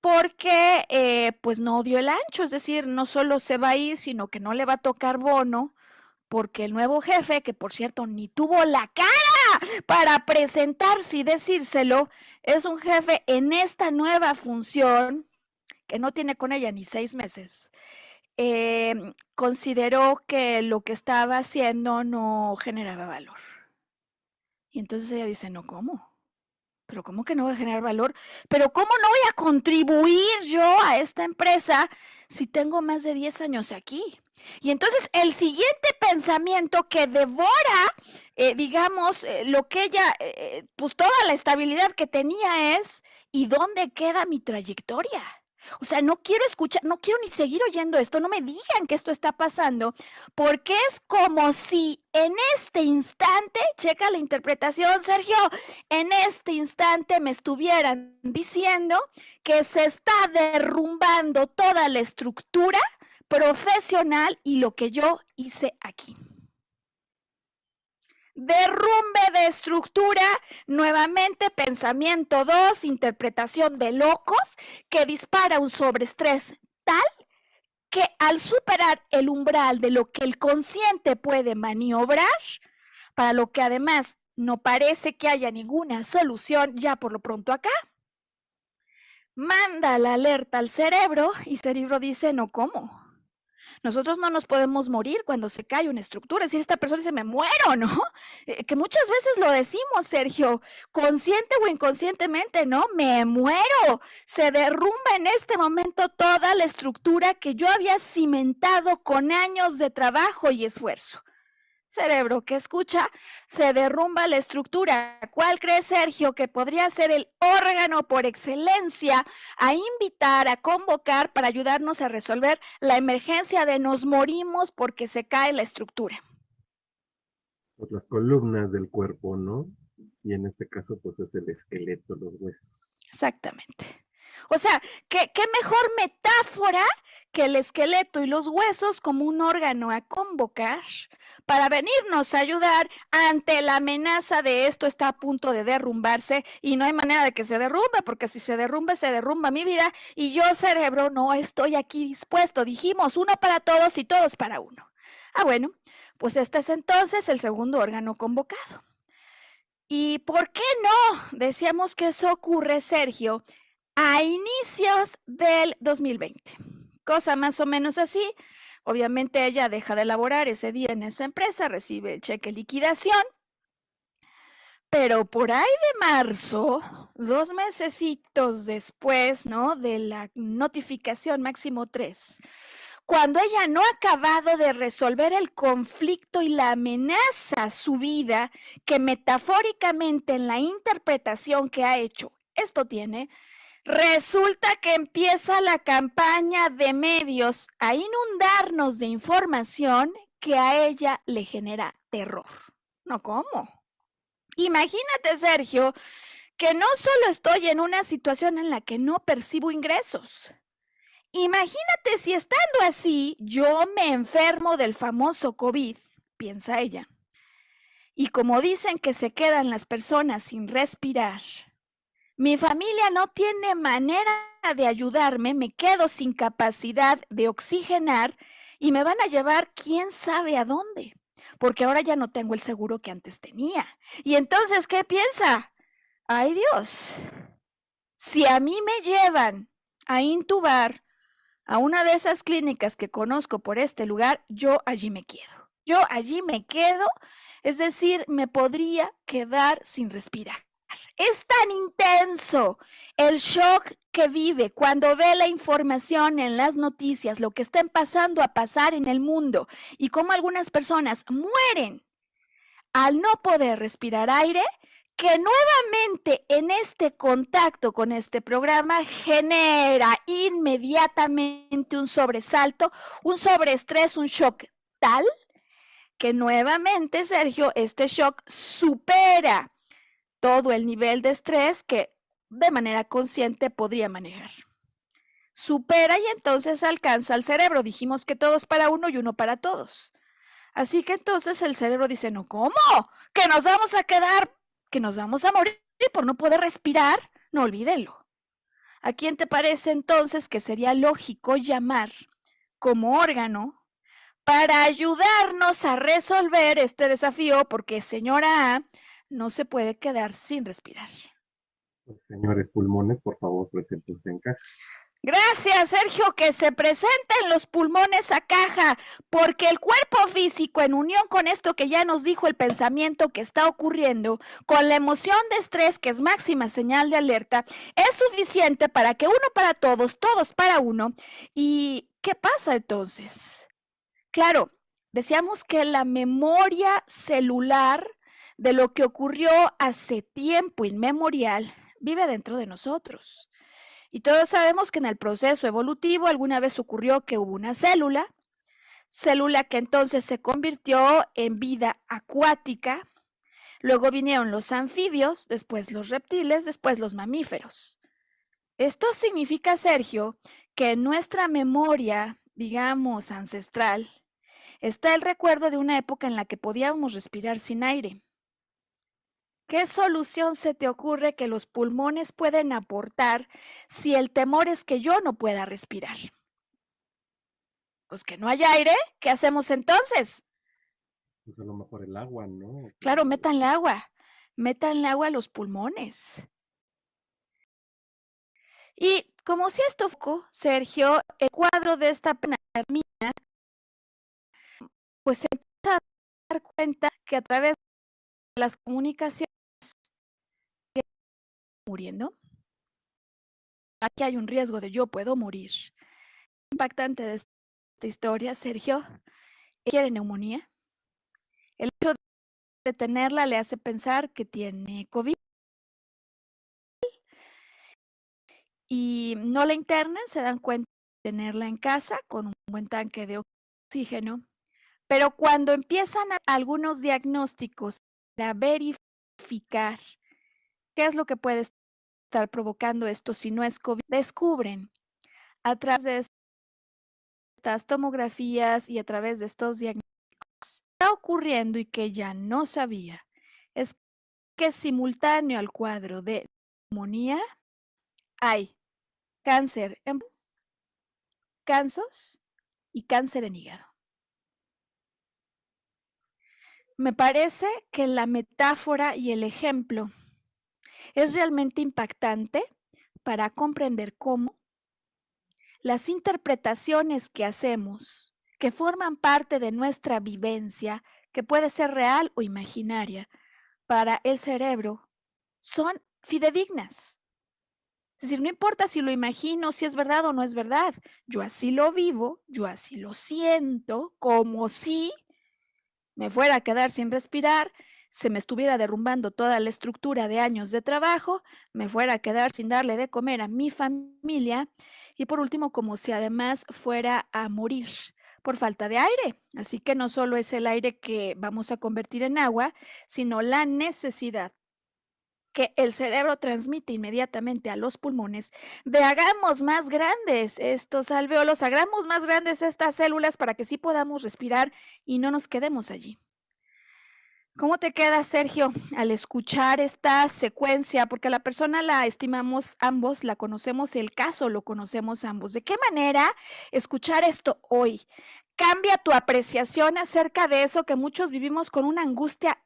Porque pues no dio el ancho, es decir, no solo se va a ir, sino que no le va a tocar bono, porque el nuevo jefe, que por cierto ni tuvo la cara para presentarse y decírselo, es un jefe en esta nueva función, que no tiene con ella ni 6 meses, consideró que lo que estaba haciendo no generaba valor. Y entonces ella dice, no, ¿cómo? Pero ¿cómo que no voy a generar valor? Pero ¿cómo no voy a contribuir yo a esta empresa si tengo más de 10 años aquí? Y entonces el siguiente pensamiento que devora, digamos, lo que ella, pues toda la estabilidad que tenía es, ¿y dónde queda mi trayectoria? O sea, no quiero escuchar, no quiero ni seguir oyendo esto, no me digan que esto está pasando, porque es como si en este instante, checa la interpretación, Sergio, en este instante me estuvieran diciendo que se está derrumbando toda la estructura profesional y lo que yo hice aquí. Derrumbe de estructura, nuevamente pensamiento 2, interpretación de locos, que dispara un sobreestrés tal que al superar el umbral de lo que el consciente puede maniobrar, para lo que además no parece que haya ninguna solución ya por lo pronto acá, manda la alerta al cerebro y el cerebro dice, no, ¿cómo? Nosotros no nos podemos morir cuando se cae una estructura. Es decir, esta persona dice, me muero, ¿no? Que muchas veces lo decimos, Sergio, consciente o inconscientemente, ¿no? Me muero. Se derrumba en este momento toda la estructura que yo había cimentado con años de trabajo y esfuerzo. Cerebro que escucha, se derrumba la estructura. ¿Cuál cree Sergio que podría ser el órgano por excelencia a invitar, a convocar para ayudarnos a resolver la emergencia de nos morimos porque se cae la estructura? Pues las columnas del cuerpo, ¿no? Y en este caso, pues es el esqueleto, los huesos. Exactamente. O sea, ¿qué mejor metáfora que el esqueleto y los huesos como un órgano a convocar para venirnos a ayudar ante la amenaza de esto está a punto de derrumbarse y no hay manera de que se derrumbe, porque si se derrumba mi vida y yo, cerebro, no estoy aquí dispuesto. Dijimos uno para todos y todos para uno. Ah, bueno, pues este es entonces el segundo órgano convocado. ¿Y por qué no? Decíamos que eso ocurre, Sergio, a inicios del 2020. Cosa más o menos así. Obviamente ella deja de laborar ese día en esa empresa, recibe el cheque liquidación, pero por ahí de marzo, 2 mesecitos después, ¿no? De la notificación máximo 3, cuando ella no ha acabado de resolver el conflicto y la amenaza a su vida, que metafóricamente en la interpretación que ha hecho esto tiene, resulta que empieza la campaña de medios a inundarnos de información que a ella le genera terror. ¿No cómo? Imagínate, Sergio, que no solo estoy en una situación en la que no percibo ingresos. Imagínate si estando así yo me enfermo del famoso COVID, piensa ella. Y como dicen que se quedan las personas sin respirar, mi familia no tiene manera de ayudarme, me quedo sin capacidad de oxigenar y me van a llevar quién sabe a dónde, porque ahora ya no tengo el seguro que antes tenía. Y entonces, ¿qué piensa? Ay Dios, si a mí me llevan a intubar a una de esas clínicas que conozco por este lugar, yo allí me quedo. Yo allí me quedo, es decir, me podría quedar sin respirar. Es tan intenso el shock que vive cuando ve la información en las noticias, lo que está empezando a pasar en el mundo y cómo algunas personas mueren al no poder respirar aire, que nuevamente en este contacto con este programa genera inmediatamente un sobresalto, un sobreestrés, un shock tal que nuevamente, Sergio, este shock supera todo el nivel de estrés que de manera consciente podría manejar. Supera y entonces alcanza al cerebro. Dijimos que todos para uno y uno para todos. Así que entonces el cerebro dice, no, ¿cómo? ¿Que nos vamos a quedar, que nos vamos a morir por no poder respirar? No, olvídenlo. ¿A quién te parece entonces que sería lógico llamar como órgano para ayudarnos a resolver este desafío? Porque señora A no se puede quedar sin respirar. Pues, señores pulmones, por favor, preséntense en caja. Gracias, Sergio, que se presenten los pulmones a caja, porque el cuerpo físico, en unión con esto que ya nos dijo el pensamiento que está ocurriendo, con la emoción de estrés, que es máxima señal de alerta, es suficiente para que uno para todos, todos para uno. ¿Y qué pasa entonces? Claro, decíamos que la memoria celular de lo que ocurrió hace tiempo inmemorial vive dentro de nosotros. Y todos sabemos que en el proceso evolutivo alguna vez ocurrió que hubo una célula que entonces se convirtió en vida acuática, luego vinieron los anfibios, después los reptiles, después los mamíferos. Esto significa, Sergio, que en nuestra memoria, digamos, ancestral, está el recuerdo de una época en la que podíamos respirar sin aire. ¿Qué solución se te ocurre que los pulmones pueden aportar si el temor es que yo no pueda respirar? Pues que no haya aire, ¿qué hacemos entonces? Pues a lo mejor el agua, ¿no? Claro, métanle agua a los pulmones. Y como si esto fuera, Sergio, el cuadro de esta pena termina, pues se empieza a dar cuenta que a través de las comunicaciones muriendo, aquí hay un riesgo de yo puedo morir. Impactante de esta historia, Sergio, quiere neumonía. El hecho de tenerla le hace pensar que tiene COVID y no la internan, se dan cuenta de tenerla en casa con un buen tanque de oxígeno, pero cuando empiezan algunos diagnósticos para verificar qué es lo que puede estar provocando esto si no es COVID, descubren a través de estas tomografías y a través de estos diagnósticos que está ocurriendo y que ya no sabía es que simultáneo al cuadro de neumonía hay cáncer en cansos y cáncer en hígado. Me parece que la metáfora y el ejemplo es realmente impactante para comprender cómo las interpretaciones que hacemos, que forman parte de nuestra vivencia, que puede ser real o imaginaria, para el cerebro, son fidedignas. Es decir, no importa si lo imagino, si es verdad o no es verdad, yo así lo vivo, yo así lo siento, como si me fuera a quedar sin respirar, se me estuviera derrumbando toda la estructura de años de trabajo, me fuera a quedar sin darle de comer a mi familia y por último, como si además fuera a morir por falta de aire. Así que no solo es el aire que vamos a convertir en agua, sino la necesidad que el cerebro transmite inmediatamente a los pulmones de hagamos más grandes estos alvéolos, hagamos más grandes estas células para que sí podamos respirar y no nos quedemos allí. ¿Cómo te queda, Sergio, al escuchar esta secuencia? Porque a la persona la estimamos ambos, la conocemos, el caso lo conocemos ambos. ¿De qué manera escuchar esto hoy cambia tu apreciación acerca de eso que muchos vivimos con una angustia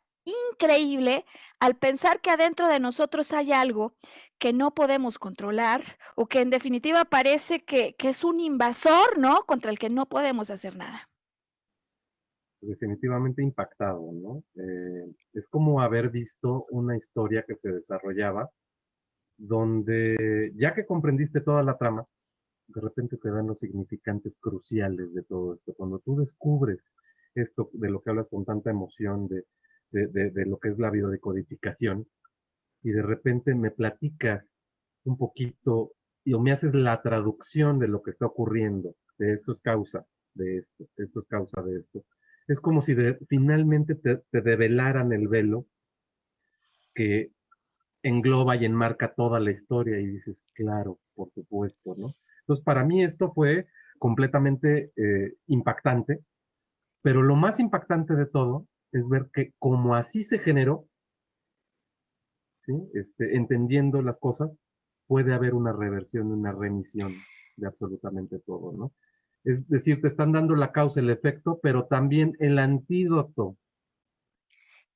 increíble al pensar que adentro de nosotros hay algo que no podemos controlar o que en definitiva parece que es un invasor, ¿no? Contra el que no podemos hacer nada. Definitivamente impactado, ¿no? Es como haber visto una historia que se desarrollaba donde ya que comprendiste toda la trama, de repente te dan los significantes cruciales de todo esto. Cuando tú descubres esto de lo que hablas con tanta emoción, de lo que es la biodecodificación, y de repente me platicas un poquito o me haces la traducción de lo que está ocurriendo, de esto es causa de esto es causa de esto. Es como si finalmente te develaran el velo que engloba y enmarca toda la historia y dices, claro, por supuesto, ¿no? Entonces, para mí esto fue completamente impactante, pero lo más impactante de todo es ver que como así se generó, ¿sí? Entendiendo las cosas, puede haber una reversión, una remisión de absolutamente todo, ¿no? Es decir, te están dando la causa, el efecto, pero también el antídoto.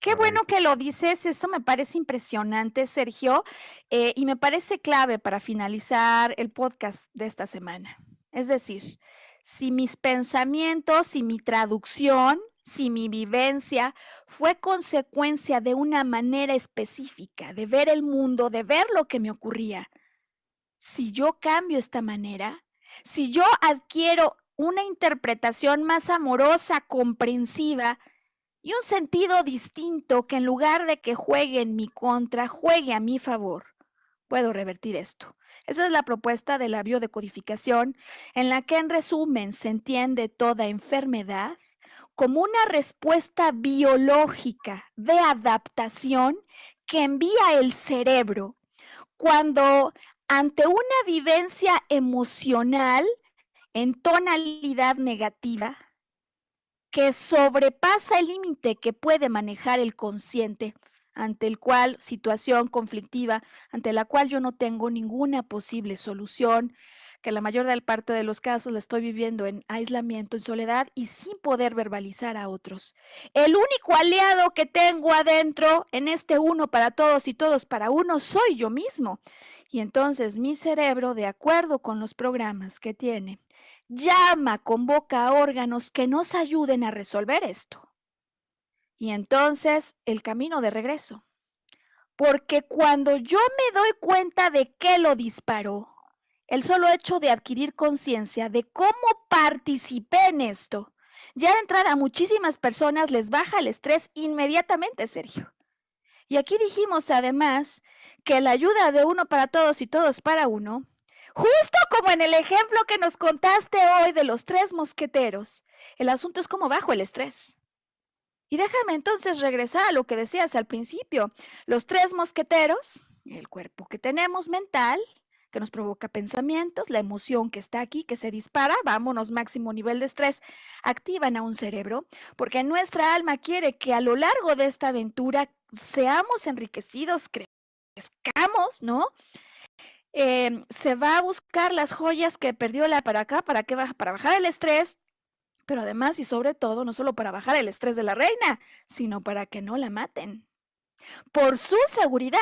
Qué para bueno eso. que lo dices, eso me parece impresionante, Sergio, y me parece clave para finalizar el podcast de esta semana. Es decir, si mis pensamientos, si mi traducción, si mi vivencia fue consecuencia de una manera específica de ver el mundo, de ver lo que me ocurría, si yo cambio esta manera, si yo adquiero una interpretación más amorosa, comprensiva, y un sentido distinto que en lugar de que juegue en mi contra, juegue a mi favor, puedo revertir esto. Esa es la propuesta de la biodecodificación, en la que en resumen se entiende toda enfermedad como una respuesta biológica de adaptación que envía el cerebro cuando ante una vivencia emocional en tonalidad negativa, que sobrepasa el límite que puede manejar el consciente, ante el cual situación conflictiva, ante la cual yo no tengo ninguna posible solución, que la mayor parte de los casos la estoy viviendo en aislamiento, en soledad y sin poder verbalizar a otros. El único aliado que tengo adentro en este uno para todos y todos para uno soy yo mismo. Y entonces mi cerebro, de acuerdo con los programas que tiene, llama, convoca a órganos que nos ayuden a resolver esto. Y entonces el camino de regreso. Porque cuando yo me doy cuenta de qué lo disparó, el solo hecho de adquirir conciencia de cómo participé en esto, ya de entrada a muchísimas personas les baja el estrés inmediatamente, Sergio. Y aquí dijimos además que la ayuda de uno para todos y todos para uno, justo como en el ejemplo que nos contaste hoy de los 3 mosqueteros, el asunto es cómo bajo el estrés. Y déjame entonces regresar a lo que decías al principio. Los 3 mosqueteros, el cuerpo que tenemos mental, que nos provoca pensamientos, la emoción que está aquí, que se dispara, vámonos, máximo nivel de estrés, activan a un cerebro, porque nuestra alma quiere que a lo largo de esta aventura seamos enriquecidos, crezcamos, ¿no? Se va a buscar las joyas que perdió la para acá, ¿para qué? Para bajar el estrés, pero además y sobre todo, no solo para bajar el estrés de la reina, sino para que no la maten, por su seguridad.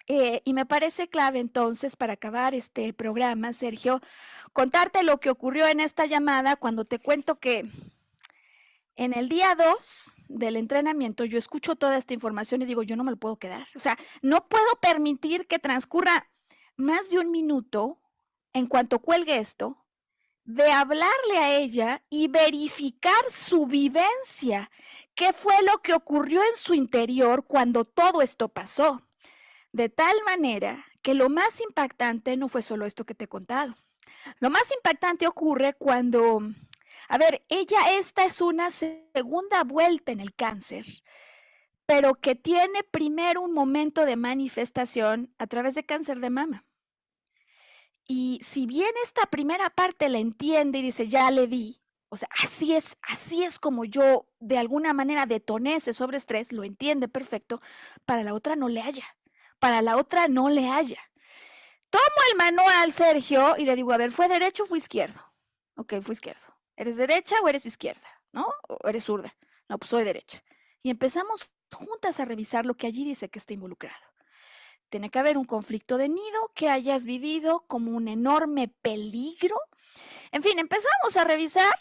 Y me parece clave entonces, para acabar este programa, Sergio, contarte lo que ocurrió en esta llamada cuando te cuento que en el día 2 del entrenamiento yo escucho toda esta información y digo, yo no me lo puedo quedar. O sea, no puedo permitir que transcurra más de un minuto en cuanto cuelgue esto, de hablarle a ella y verificar su vivencia, qué fue lo que ocurrió en su interior cuando todo esto pasó. De tal manera que lo más impactante no fue solo esto que te he contado. Lo más impactante ocurre cuando, a ver, esta es una segunda vuelta en el cáncer, pero que tiene primero un momento de manifestación a través de cáncer de mama. Y si bien esta primera parte la entiende y dice, ya le di, o sea, así es como yo de alguna manera detoné ese sobreestrés, lo entiende perfecto, para la otra no le haya, para la otra no le haya. Tomo el manual, Sergio, y le digo, a ver, ¿fue derecho o fue izquierdo? Ok, fue izquierdo. ¿Eres derecha o eres izquierda? ¿No? ¿O eres zurda? No, pues soy derecha. Y empezamos juntas a revisar lo que allí dice que está involucrado. Tiene que haber un conflicto de nido que hayas vivido como un enorme peligro. En fin, empezamos a revisar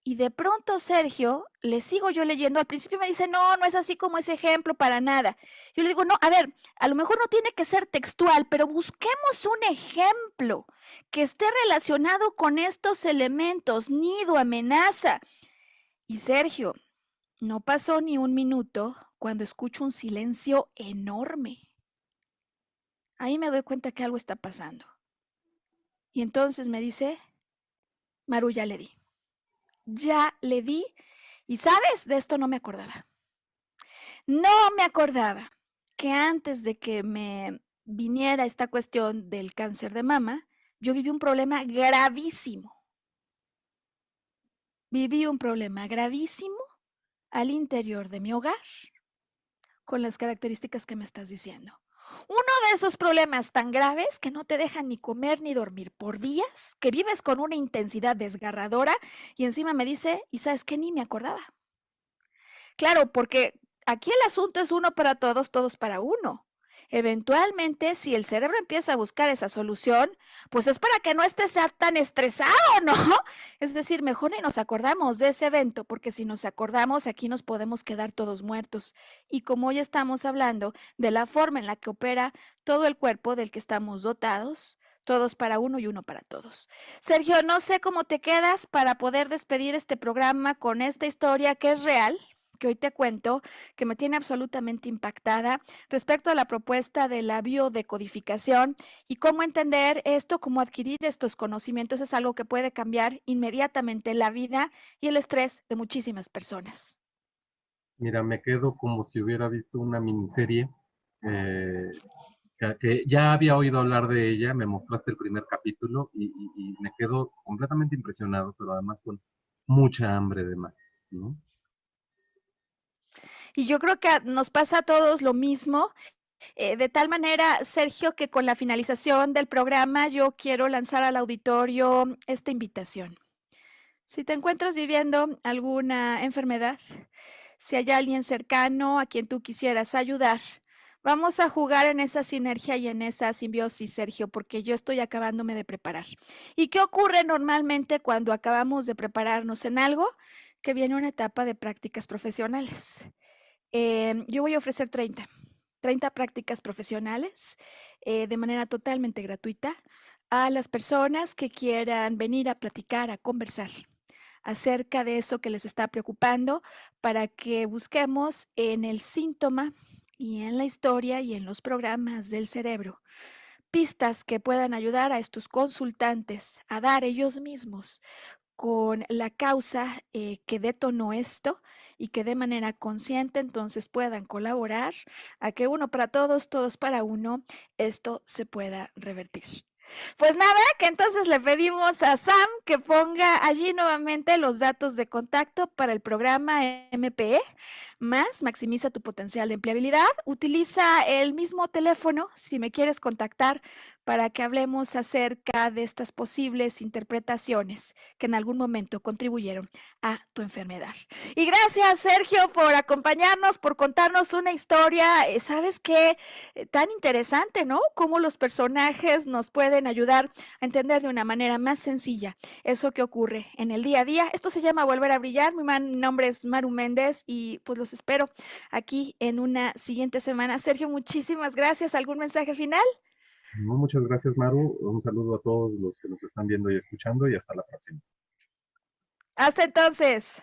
y de pronto, Sergio, le sigo yo leyendo. Al principio me dice, no, no es así como ese ejemplo para nada. Yo le digo, no, a ver, a lo mejor no tiene que ser textual, pero busquemos un ejemplo que esté relacionado con estos elementos, nido, amenaza. Y Sergio, no pasó ni un minuto cuando escucho un silencio enorme. Ahí me doy cuenta que algo está pasando. Y entonces me dice, Maru, ya le di. Ya le di. Y sabes, de esto no me acordaba. No me acordaba que antes de que me viniera esta cuestión del cáncer de mama, yo viví un problema gravísimo. Viví un problema gravísimo al interior de mi hogar, con las características que me estás diciendo. Uno de esos problemas tan graves que no te dejan ni comer ni dormir por días, que vives con una intensidad desgarradora y encima me dice, ¿y sabes qué? Ni me acordaba. Claro, porque aquí el asunto es uno para todos, todos para uno. Eventualmente, si el cerebro empieza a buscar esa solución, pues es para que no estés tan estresado, ¿no? Es decir, mejor ni nos acordamos de ese evento, porque si nos acordamos, aquí nos podemos quedar todos muertos. Y como hoy estamos hablando de la forma en la que opera todo el cuerpo del que estamos dotados, todos para uno y uno para todos. Sergio, no sé cómo te quedas para poder despedir este programa con esta historia que es real, que hoy te cuento, que me tiene absolutamente impactada respecto a la propuesta de la biodecodificación y cómo entender esto, cómo adquirir estos conocimientos es algo que puede cambiar inmediatamente la vida y el estrés de muchísimas personas. Mira, me quedo como si hubiera visto una miniserie eh, que ya había oído hablar de ella, me mostraste el primer capítulo y me quedo completamente impresionado, pero además con mucha hambre de más, ¿no? Y yo creo que nos pasa a todos lo mismo. De tal manera, Sergio, que con la finalización del programa yo quiero lanzar al auditorio esta invitación. Si te encuentras viviendo alguna enfermedad, si hay alguien cercano a quien tú quisieras ayudar, vamos a jugar en esa sinergia y en esa simbiosis, Sergio, porque yo estoy acabándome de preparar. ¿Y qué ocurre normalmente cuando acabamos de prepararnos en algo? Que viene una etapa de prácticas profesionales. Yo voy a ofrecer 30 prácticas profesionales de manera totalmente gratuita a las personas que quieran venir a platicar, a conversar acerca de eso que les está preocupando para que busquemos en el síntoma y en la historia y en los programas del cerebro pistas que puedan ayudar a estos consultantes a dar ellos mismos con la causa que detonó esto y que de manera consciente entonces puedan colaborar a que uno para todos, todos para uno, esto se pueda revertir. Pues nada, que entonces le pedimos a Sam que ponga allí nuevamente los datos de contacto para el programa MPE, más maximiza tu potencial de empleabilidad. Utiliza el mismo teléfono si me quieres contactar para que hablemos acerca de estas posibles interpretaciones que en algún momento contribuyeron a tu enfermedad. Y gracias, Sergio, por acompañarnos, por contarnos una historia, ¿sabes qué? Tan interesante, ¿no? Cómo los personajes nos pueden ayudar a entender de una manera más sencilla eso que ocurre en el día a día. Esto se llama Volver a Brillar. Mi nombre es Maru Méndez y pues los espero aquí en una siguiente semana. Sergio, muchísimas gracias. ¿Algún mensaje final? No, muchas gracias, Maru. Un saludo a todos los que nos están viendo y escuchando y hasta la próxima. Hasta entonces.